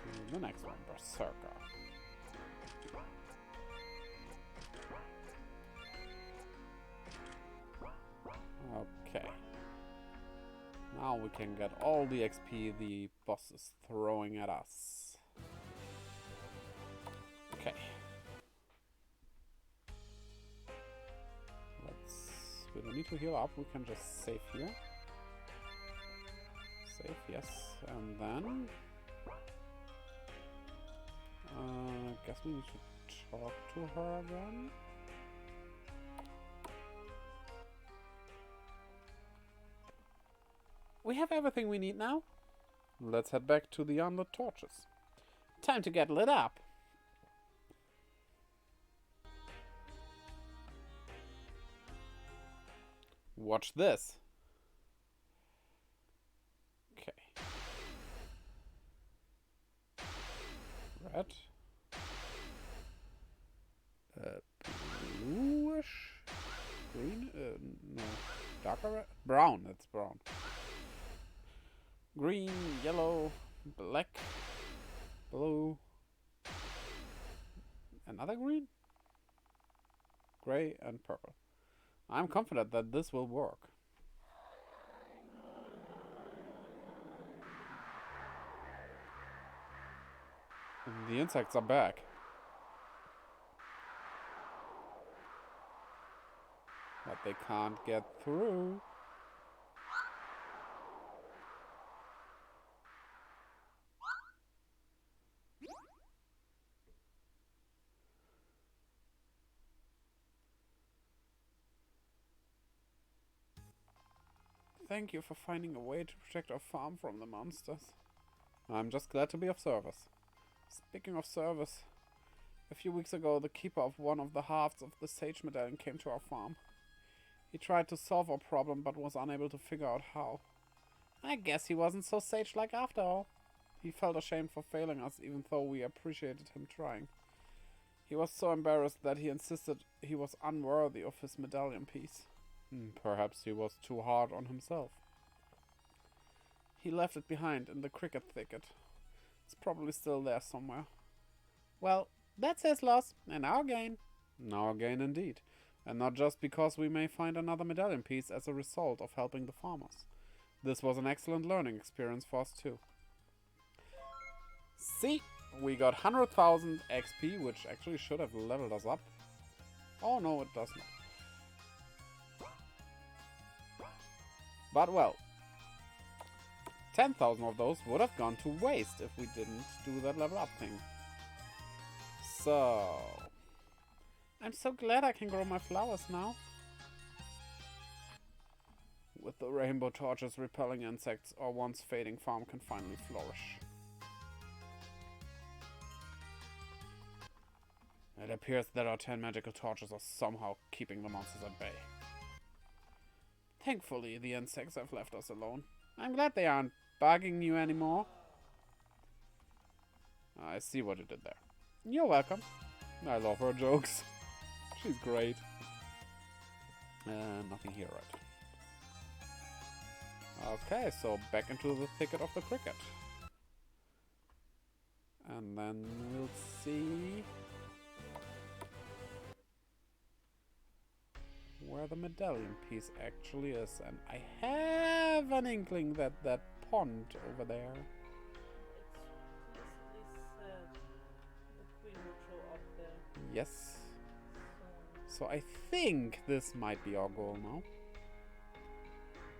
To the next one, Berserker. Now we can get all the XP the boss is throwing at us. Okay. We don't need to heal up, we can just save here. Save, yes. And then... I guess we need to talk to her again. We have everything we need now. Let's head back to the unlit torches. Time to get lit up. Watch this. Okay. Red. Bluish? Green? No. Darker red? Brown. It's brown. Green, yellow, black, blue. Another green? Gray and purple. I'm confident that this will work. And the insects are back. But they can't get through. Thank you for finding a way to protect our farm from the monsters. I'm just glad to be of service. Speaking of service, a few weeks ago the keeper of one of the halves of the sage medallion came to our farm. He tried to solve our problem but was unable to figure out how. I guess he wasn't so sage-like after all. He felt ashamed for failing us even though we appreciated him trying. He was so embarrassed that he insisted he was unworthy of his medallion piece. Perhaps he was too hard on himself. He left it behind in the cricket thicket. It's probably still there somewhere. Well, that's his loss, and our gain. Our gain indeed. And not just because we may find another medallion piece as a result of helping the farmers. This was an excellent learning experience for us too. See, we got 100,000 XP, which actually should have leveled us up. Oh no, it does not. But well, 10,000 of those would have gone to waste if we didn't do that level up thing. So, I'm so glad I can grow my flowers now. With the rainbow torches repelling insects, our once fading farm can finally flourish. It appears that our 10 magical torches are somehow keeping the monsters at bay. Thankfully, the insects have left us alone. I'm glad they aren't bugging you anymore. I see what you did there. You're welcome. I love her jokes. She's great. Nothing here, right? Okay, so back into the thicket of the cricket. And then we'll see where the medallion piece actually is. And I have an inkling that that pond over there. The queen will show up there. Yes. So I think this might be our goal now.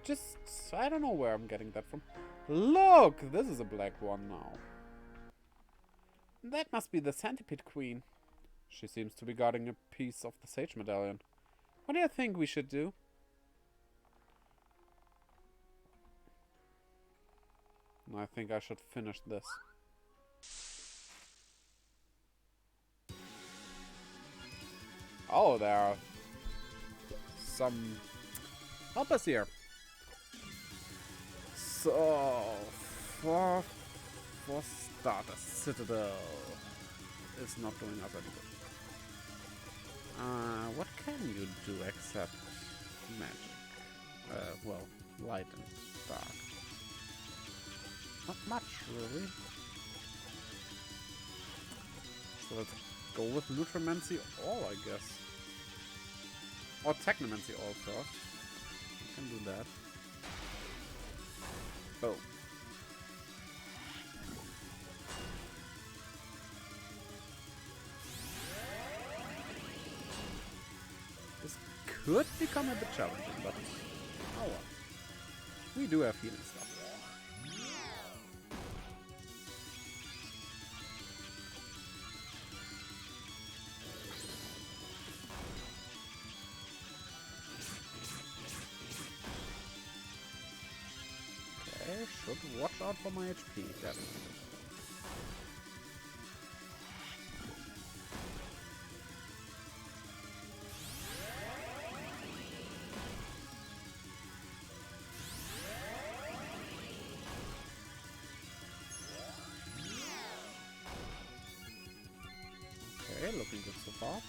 Just, I don't know where I'm getting that from. Look! This is a black one now. That must be the centipede queen. She seems to be guarding a piece of the sage medallion. What do you think we should do? I think I should finish this. Oh, there are some helpers here. So, for starters, Citadel is not doing us any good. What can you do except magic? Well, light and dark. Not much, really. So let's go with Lutromancy All, I guess. Or Technomancy All first. We can do that. Oh. This could become a bit challenging, but oh well. We do have healing stuff. Okay, should watch out for my HP, definitely. Okay, looking good so far.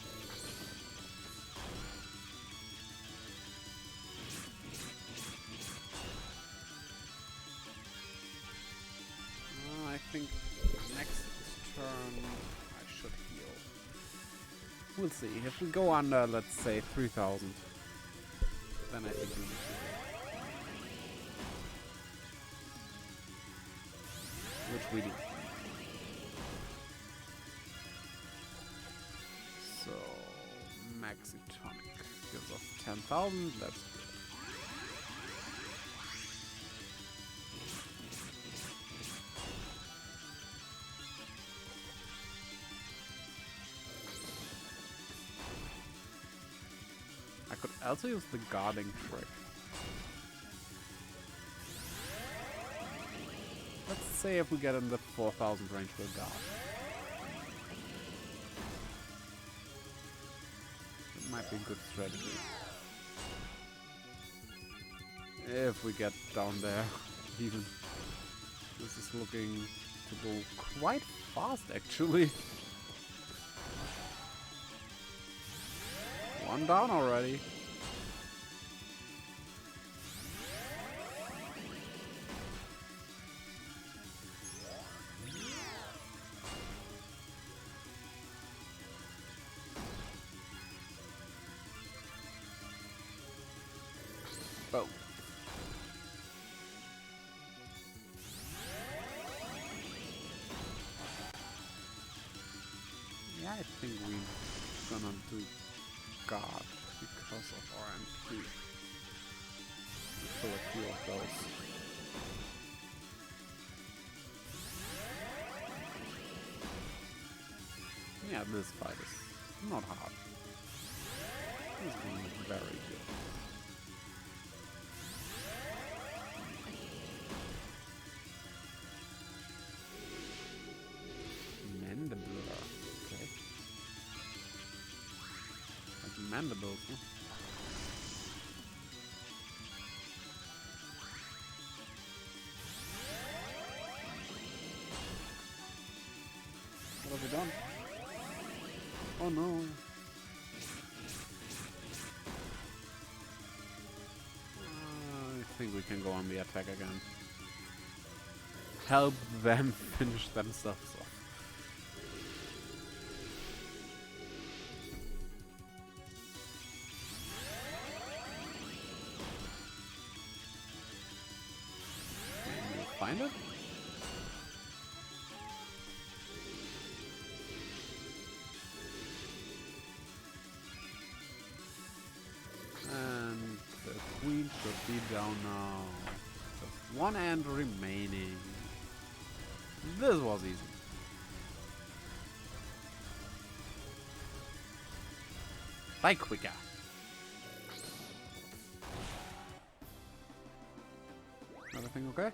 I think next turn I should heal. We'll see. If we go under, let's say, 3,000, then I think we need to heal. Which we do. So, Maxi Tonic gives us 10,000. That's good. I could also use the guarding trick. Let's say if we get in the 4,000 range, we'll guard. It might be a good strategy. If we get down there, even. This is looking to go quite fast, actually. One down already. Oh. Yeah, I think we're gonna do guard because of our MP. Kill a few of those. Yeah, this fight is not hard. This is going to be very good. Mandibular. Okay. Like mandibles, huh? What have we done? Oh no. I think we can go on the attack again. Help them finish themselves off. Can you find it? And the queen should be down now. Just one end remaining. This was easy. Bye, quicker. Everything okay?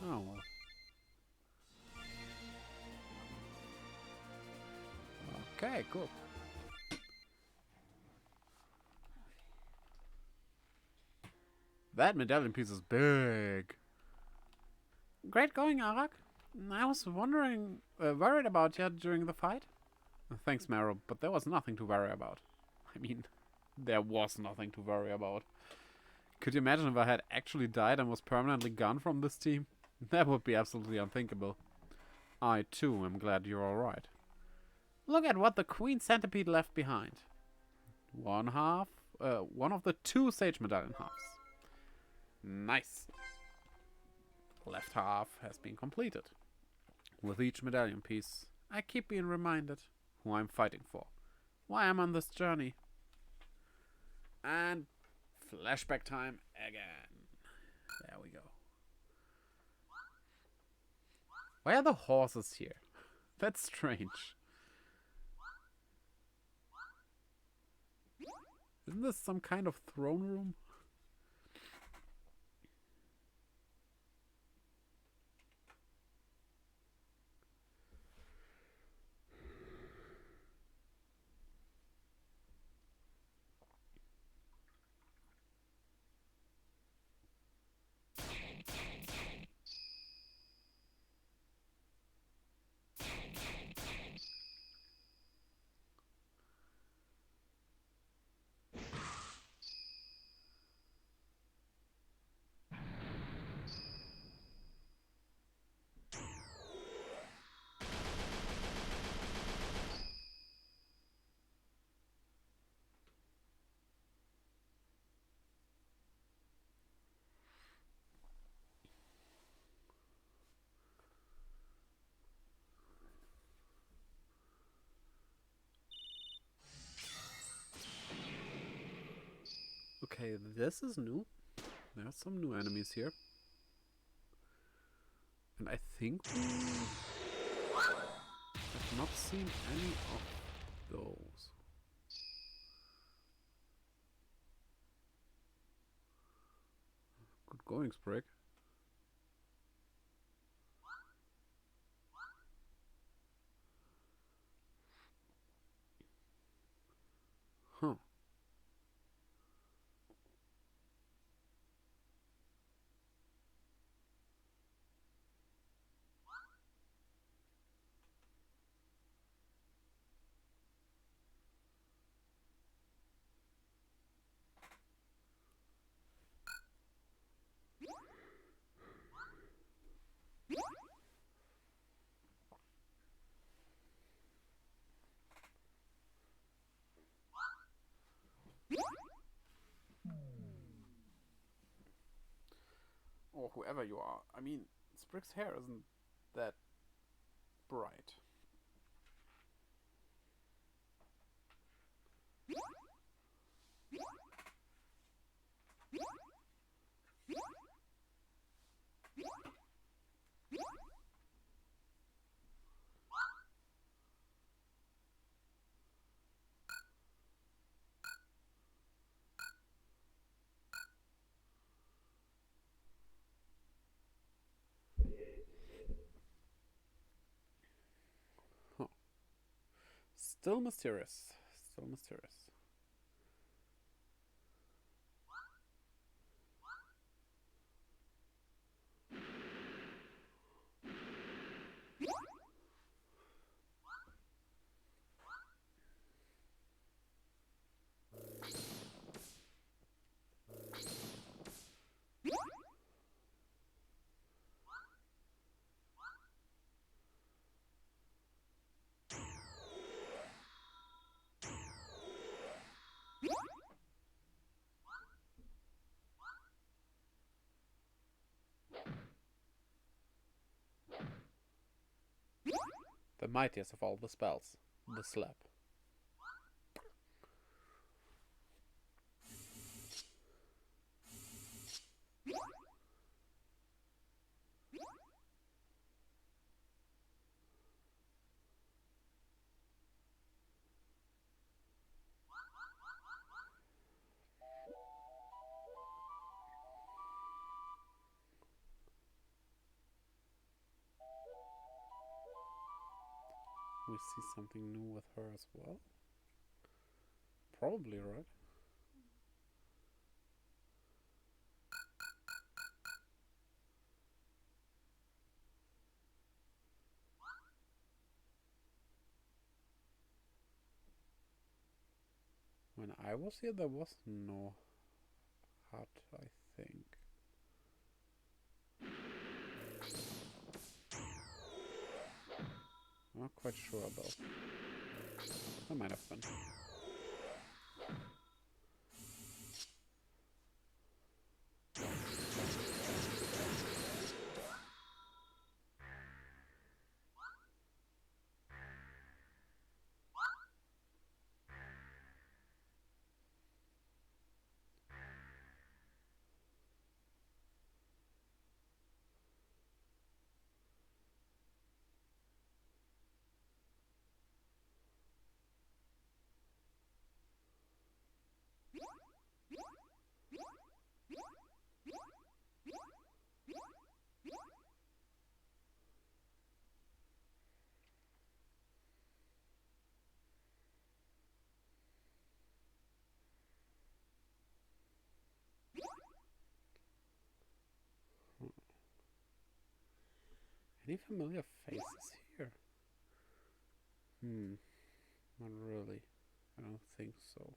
Oh well. Okay, cool. That medallion piece is big. Great going, Arak. I was worried about you during the fight. Thanks, Marrow, but there was nothing to worry about. I mean, there was nothing to worry about. Could you imagine if I had actually died and was permanently gone from this team? That would be absolutely unthinkable. I, too, am glad you're alright. Look at what the Queen Centipede left behind. One half. One of the 2 Sage Medallion halves. Nice. Left half has been completed. With each medallion piece, I keep being reminded who I'm fighting for, why I'm on this journey. And flashback time again. There we go. Why are the horses here? That's strange. Isn't this some kind of throne room? Okay, this is new. There's some new enemies here. And I think we have not seen any of those. Good going, Sprig. Huh. Or whoever you are. I mean, Sprig's hair isn't that bright. Huh. Still mysterious. Still mysterious. The mightiest of all the spells. The slap. We see something new with her as well. Probably, right? When I was here, there was no hut, I think. I'm not quite sure about. There might have been. Any familiar faces here? Not really. I don't think so.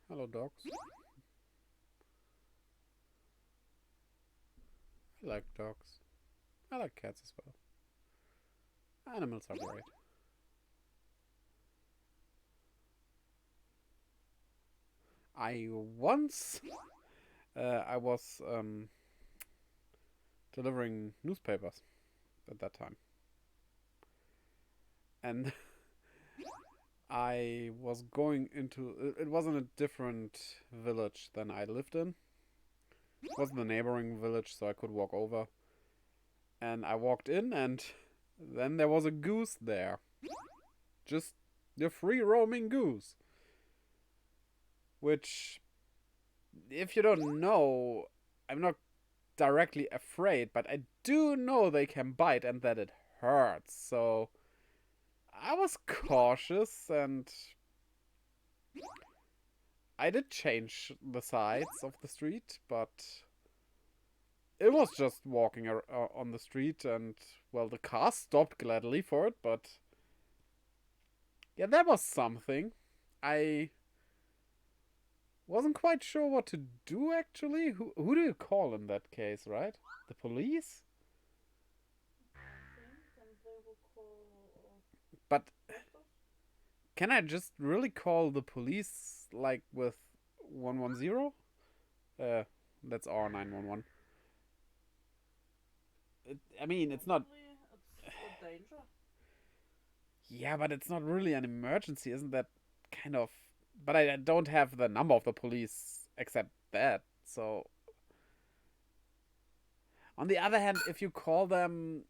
Hello, dogs. I like dogs. I like cats as well. Animals are great. I once I was delivering newspapers at that time, and I was going into it was in a different village than I lived in. It was the neighboring village, so I could walk over. And I walked in, and then there was a goose there. Just the free roaming goose. Which, if you don't know, I'm not directly afraid, but I do know they can bite and that it hurts. So I was cautious, and I did change the sides of the street, but it was just walking on the street, and, well, the car stopped gladly for it, but yeah, that was something. I wasn't quite sure what to do, actually. Who do you call in that case, right? The police? And they will call But doctors. can I just really call the police, like, with 110? That's our 911. I mean, it's not... It's a danger. Yeah, but it's not really an emergency, isn't that kind of... But I don't have the number of the police except that, so... On the other hand, if you call them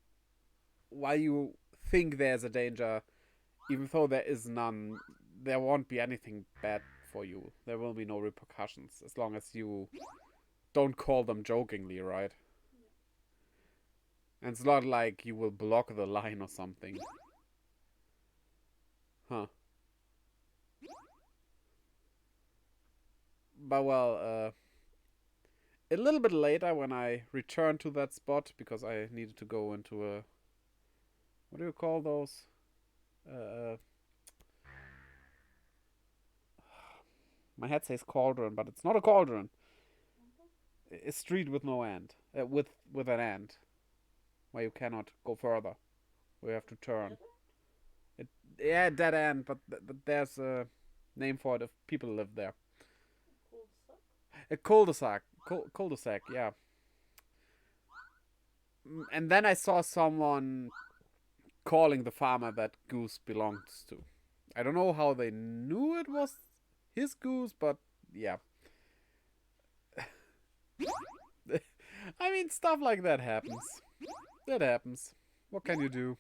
while you think there's a danger, even though there is none, there won't be anything bad for you. There will be no repercussions, as long as you don't call them jokingly, right? And it's not like you will block the line or something. Huh. But, well, a little bit later, when I returned to that spot, because I needed to go into a... What do you call those? My head says cauldron, but it's not a cauldron. A street with no end. With an end. Where you cannot go further. Where you have to turn. Yeah, dead end, but there's a name for it if people live there. A cul-de-sac. Cul-de-sac, yeah. And then I saw someone calling the farmer that goose belongs to. I don't know how they knew it was his goose, but yeah. I mean, stuff like that happens. That happens. What can you do?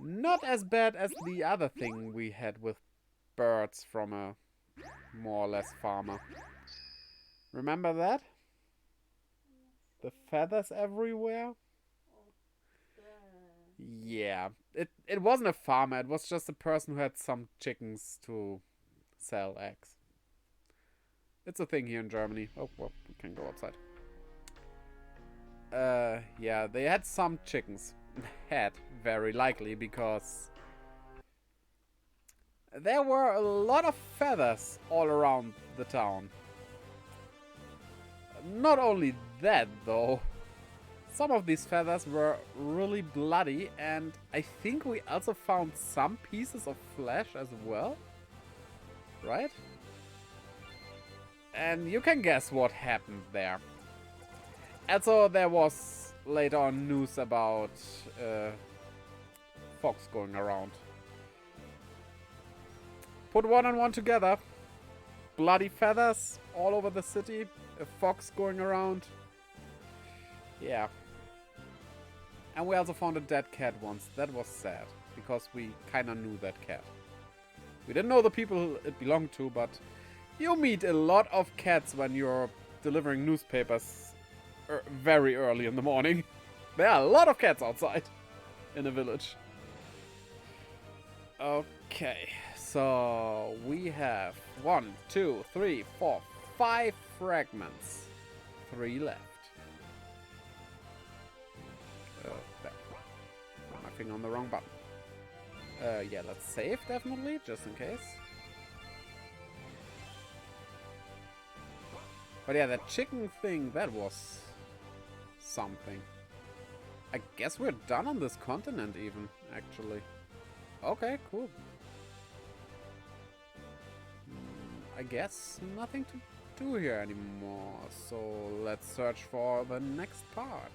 Not as bad as the other thing we had with birds from a more or less farmer. Remember that? The feathers everywhere? Yeah. It wasn't a farmer, it was just a person who had some chickens to sell eggs. It's a thing here in Germany. Oh, well, we can go outside. Yeah, they had some chickens. Had, very likely, because there were a lot of feathers all around the town. Not only that, though. Some of these feathers were really bloody, and I think we also found some pieces of flesh as well. Right? And you can guess what happened there. Also, there was later on news about fox going around. Put one and one together. Bloody feathers all over the city. A fox going around. Yeah. And we also found a dead cat once. That was sad, because we kinda knew that cat. We didn't know the people it belonged to, but you meet a lot of cats when you're delivering newspapers very early in the morning. There are a lot of cats outside in a village. Okay, So we have 1, 2, 3, 4, 5 fragments. 3 left. There. Put my finger on the wrong button. Yeah, let's save definitely, just in case. But yeah, that chicken thing, that was something. I guess we're done on this continent even, actually. Okay, cool. I guess nothing to do here anymore. So let's search for the next part.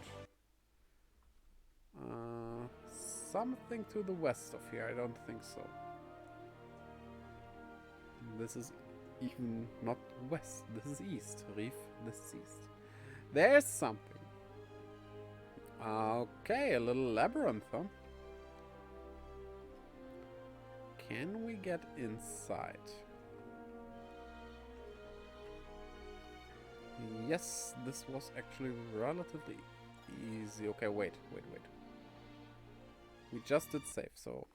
Something to the west of here. I don't think so. This is even not west. This is east. Rief, this is east. There's something. Okay, a little labyrinth, huh? Can we get inside? Yes, this was actually relatively easy. Okay, wait. We just did save, so...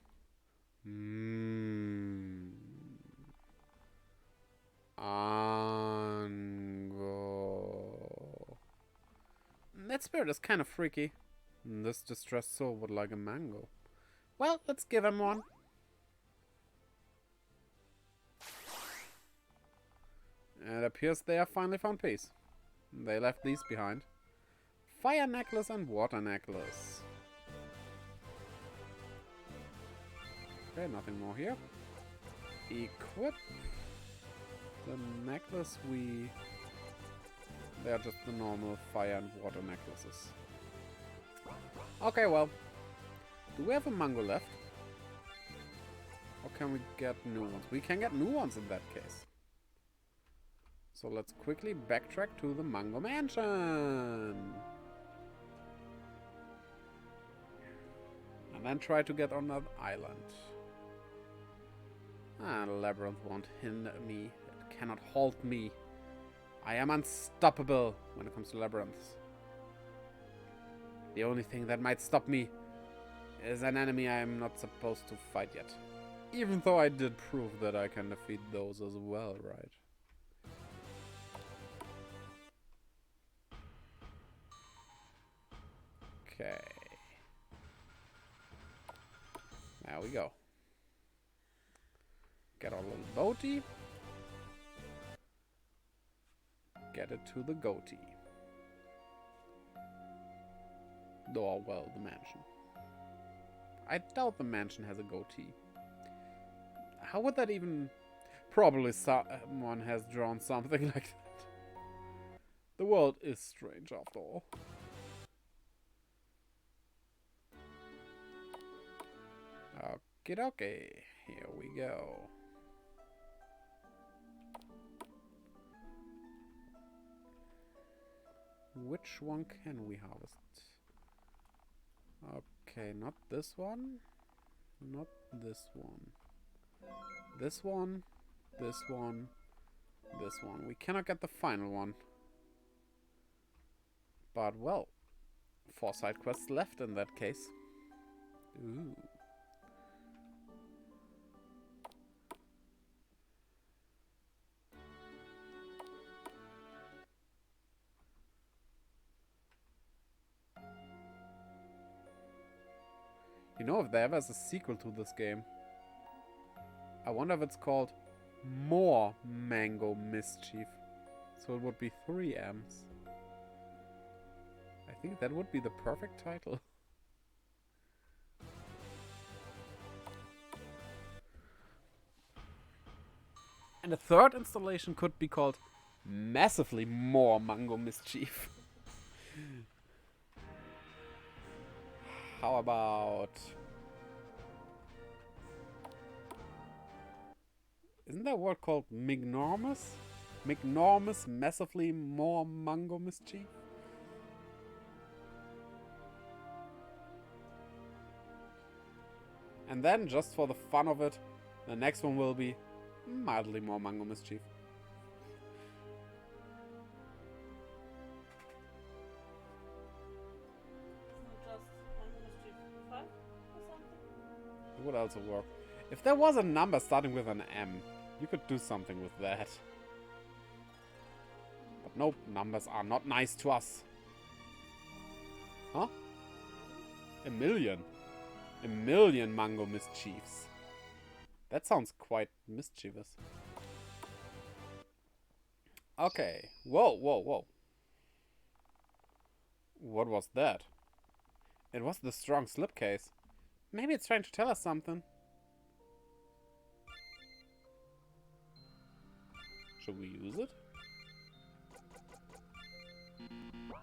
Mango. That spirit is kind of freaky. This distressed soul would like a mango. Well, let's give him one. It appears they have finally found peace. They left these behind. Fire necklace and water necklace. Okay, nothing more here. Equip. The necklace they're just the normal fire and water necklaces. Okay, well. Do we have a mango left? Or can we get new ones? We can get new ones in that case. So let's quickly backtrack to the Mango Mansion. And then try to get on that island. The labyrinth won't hinder me. It cannot halt me. I am unstoppable when it comes to labyrinths. The only thing that might stop me is an enemy I am not supposed to fight yet. Even though I did prove that I can defeat those as well, right? Okay. There we go. Get our little boaty. Get it to the goatee. Or, well, the mansion. I doubt the mansion has a goatee. How would that even... Probably someone has drawn something like that. The world is strange after all. Okie dokie. Here we go. Which one can we harvest? Okay, not this one. Not this one. This one. This one. This one. We cannot get the final one. But, well. 4 side quests left in that case. Ooh. You know, if there ever is a sequel to this game, I wonder if it's called More Mango Mischief. So it would be 3 M's. I think that would be the perfect title. And a third installation could be called Massively More Mango Mischief. How about... Isn't that word called Mignormous? Mignormous Massively More Mango Mischief? And then, just for the fun of it, the next one will be Mildly More Mango Mischief. Isn't it just Mischief 5 or something? It would also work. If there was a number starting with an M, you could do something with that. But nope, numbers are not nice to us. Huh? 1,000,000. 1,000,000 mango mischiefs. That sounds quite mischievous. Okay. Whoa, whoa, whoa. What was that? It was the strong slipcase. Maybe it's trying to tell us something. Should we use it?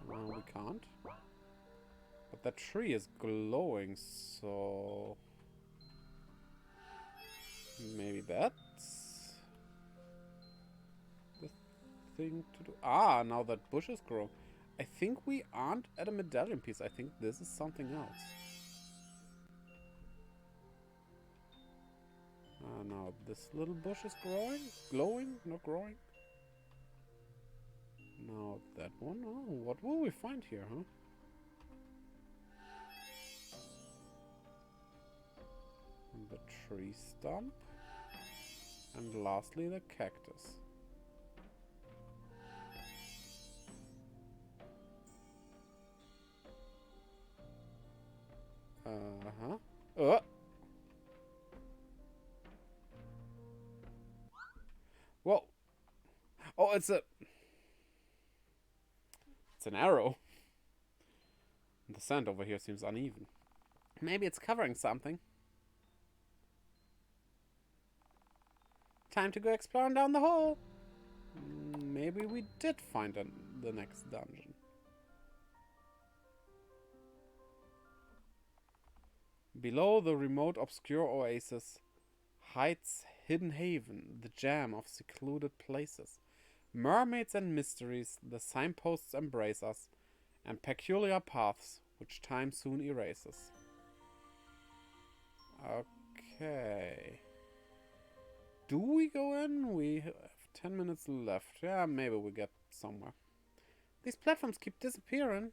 No, we can't. But that tree is glowing, so... maybe that's... the thing to do. Ah, now that bush is growing. I think we aren't at a medallion piece. I think this is something else. Ah, now this little bush is growing? Glowing? Not growing? Now that one. Oh, what will we find here, huh? The tree stump. And lastly, the cactus. Uh-huh. Whoa. Oh, it's an arrow. The sand over here seems uneven. Maybe it's covering something. Time to go exploring down the hole. Maybe we did find the next dungeon. Below the remote obscure oasis hides hidden haven, the gem of secluded places. Mermaids and mysteries, the signposts embrace us, and peculiar paths which time soon erases. Okay. Do we go in? We have 10 minutes left. Yeah, maybe we get somewhere. These platforms keep disappearing.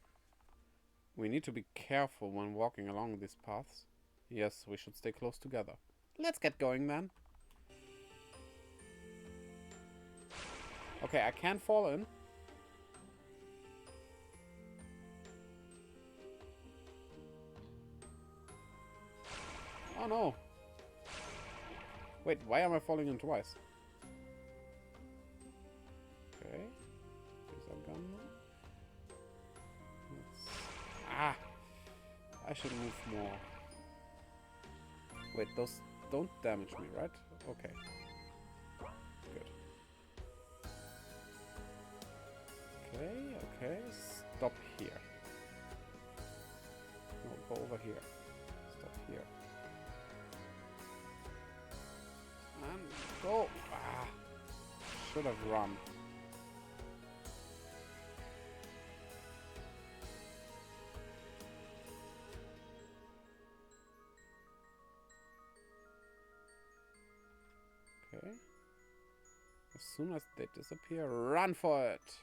We need to be careful when walking along these paths. Yes, we should stay close together. Let's get going then. Okay, I can't fall in. Oh no. Wait, why am I falling in twice? Okay. Here's our gun now. Ah! I should move more. Wait, those don't damage me, right? Okay. Good. Okay. Stop here. No, go over here. Stop here. And go! Ah! Should have run. Okay. As soon as they disappear, run for it!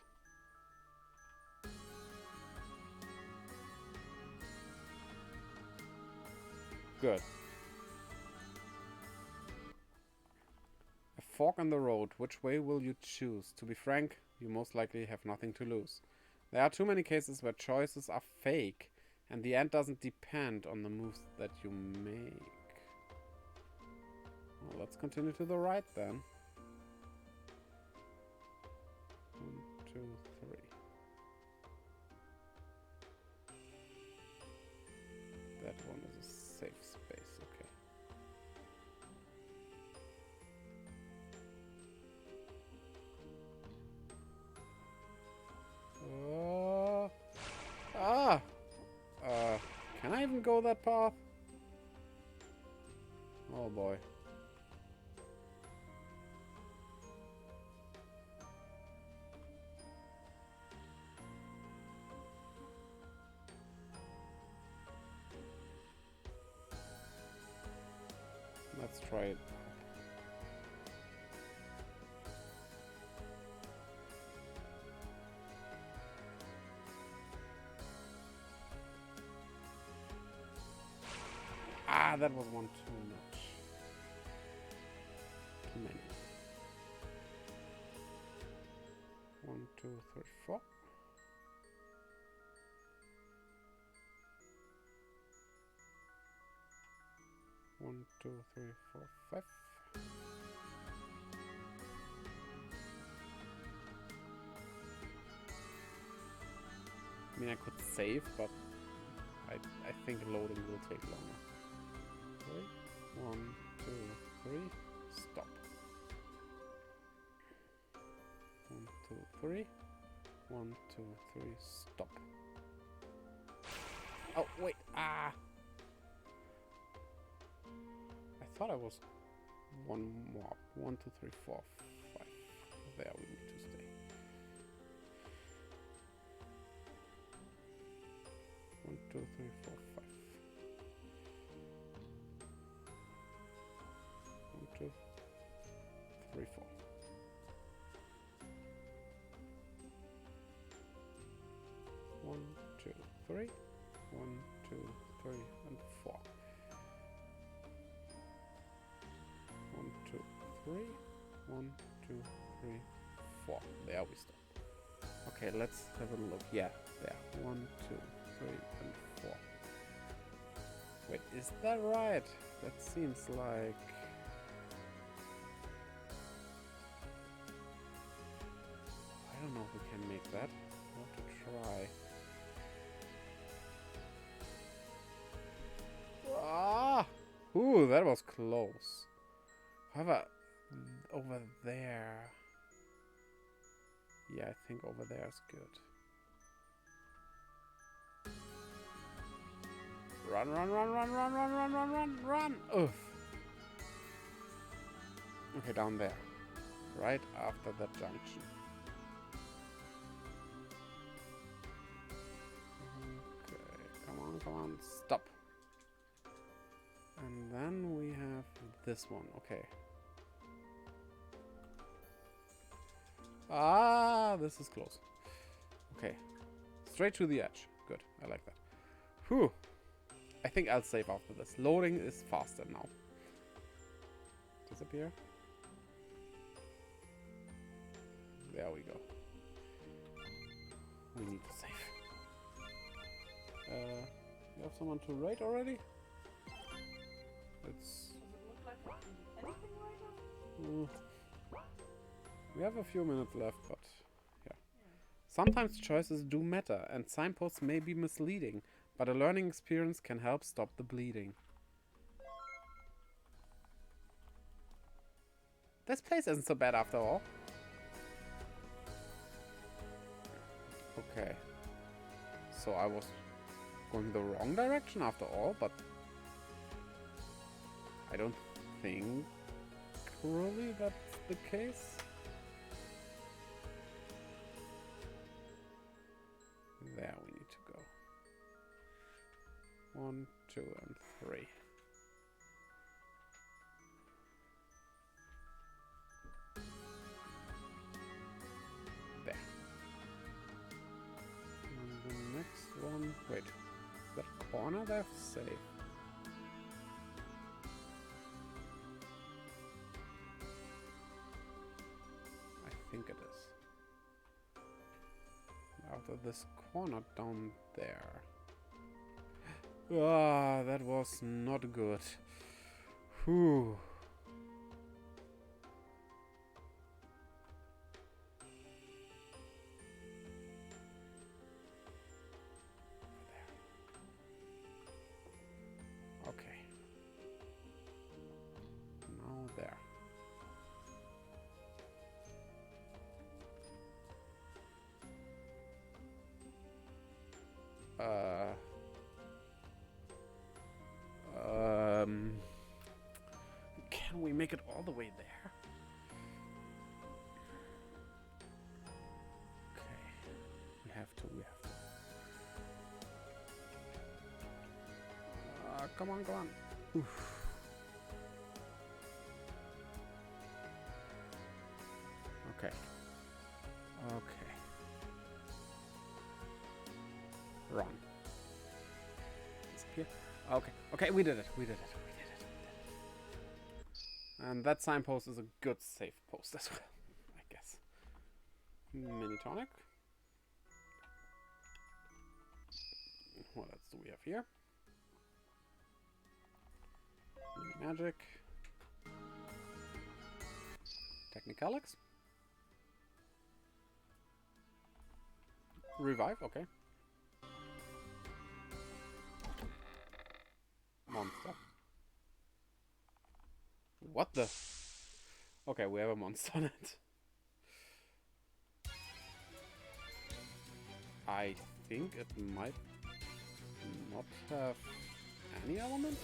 Good. A fork in the road. Which way will you choose? To be frank, you most likely have nothing to lose. There are too many cases where choices are fake, and the end doesn't depend on the moves that you make. Well, let's continue to the right then. 1, 2, 3. That one is a safe space, okay. Can I even go that path? Oh boy. Let's try it. Ah, that was one too much. many. 1, 2, 3, 4. One, 2, 3, 4, 5. I mean, I could save, but I think loading will take longer. Okay. 1, 2, 3. Stop. 1, 2, 3. 1, 2, 3. Stop. Oh wait! Ah! I thought I was one more. 1, 2, 3, 4, 5. There we need to stay. 1, 2, 3, 4, 5. 1, 2, 3, 4. 1, 2, 3. 1, 2, 3, and 4. 1, 2, 3. 1, 2, 3, 4. There we stop. Okay, let's have a look. Yeah, there. 1, 2, 3, and 4. Wait, is that right? That seems like... I don't know if we can make that. I want to try. Ah! Ooh, that was close. However, over there... Yeah, I think over there is good. Run, run, run, run, run, run, run, run, run, run! Oof. Okay, down there. Right after that junction. Okay, come on, come on, stop. And then we have this one, okay. Ah, this is close. Okay, straight to the edge. Good, I like that. Whew. I think I'll save after this. Loading is faster now. Disappear. There we go. We need to save. You have someone to raid already? It's... Does it look like I can do anything right now? We have a few minutes left, but yeah. Sometimes choices do matter, and signposts may be misleading, but a learning experience can help stop the bleeding. This place isn't so bad after all. Okay. So I was going the wrong direction after all, but I don't think really that's the case. There we need to go. 1, 2, and 3. There. And the next one... Wait. That corner there? Safe. I think it is. After this corner down there. Ah, that was not good. Whew. Okay. Now there. Can we make it all the way there? Okay. We have to. Come on, come on. Oof. Okay. Okay. Run. Disappear. Okay. Okay, we did it. We did it. We did it. And that signpost is a good safe post as well, I guess. Mini tonic. What else do we have here? Mini magic. Technicalics. Revive, okay. Monster. What the? Okay, we have a monster on it. I think it might not have any element.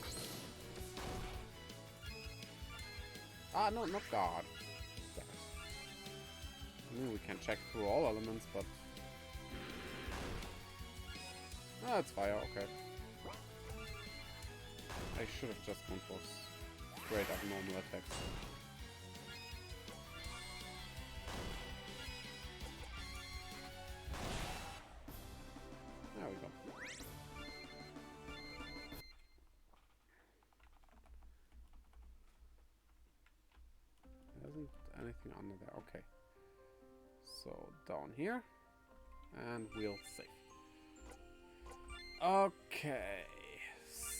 Ah, no, not guard. I mean, we can check through all elements, but... Ah, it's fire, okay. I should have just gone for straight up normal attacks. There we go. There isn't anything under there, okay. So, down here. And we'll save. Okay.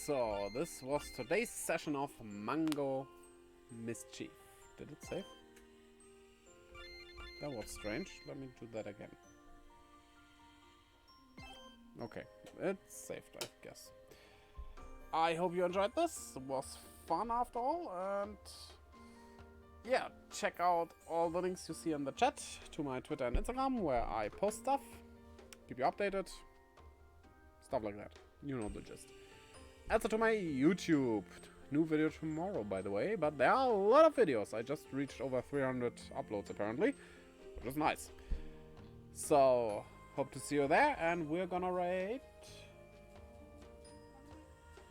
So, this was today's session of Mango Mischief. Did it save? That was strange. Let me do that again. Okay, it's saved, I guess. I hope you enjoyed this. It was fun after all, and yeah, check out all the links you see in the chat to my Twitter and Instagram, where I post stuff, keep you updated, stuff like that. You know the gist. Also to my YouTube. New video tomorrow, by the way, but there are a lot of videos. I just reached over 300 uploads apparently, which is nice. So, hope to see you there, and we're gonna raid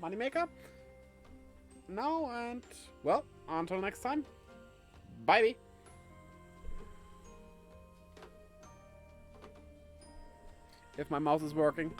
Moneymaker now, and well, until next time, bye. If my mouse is working.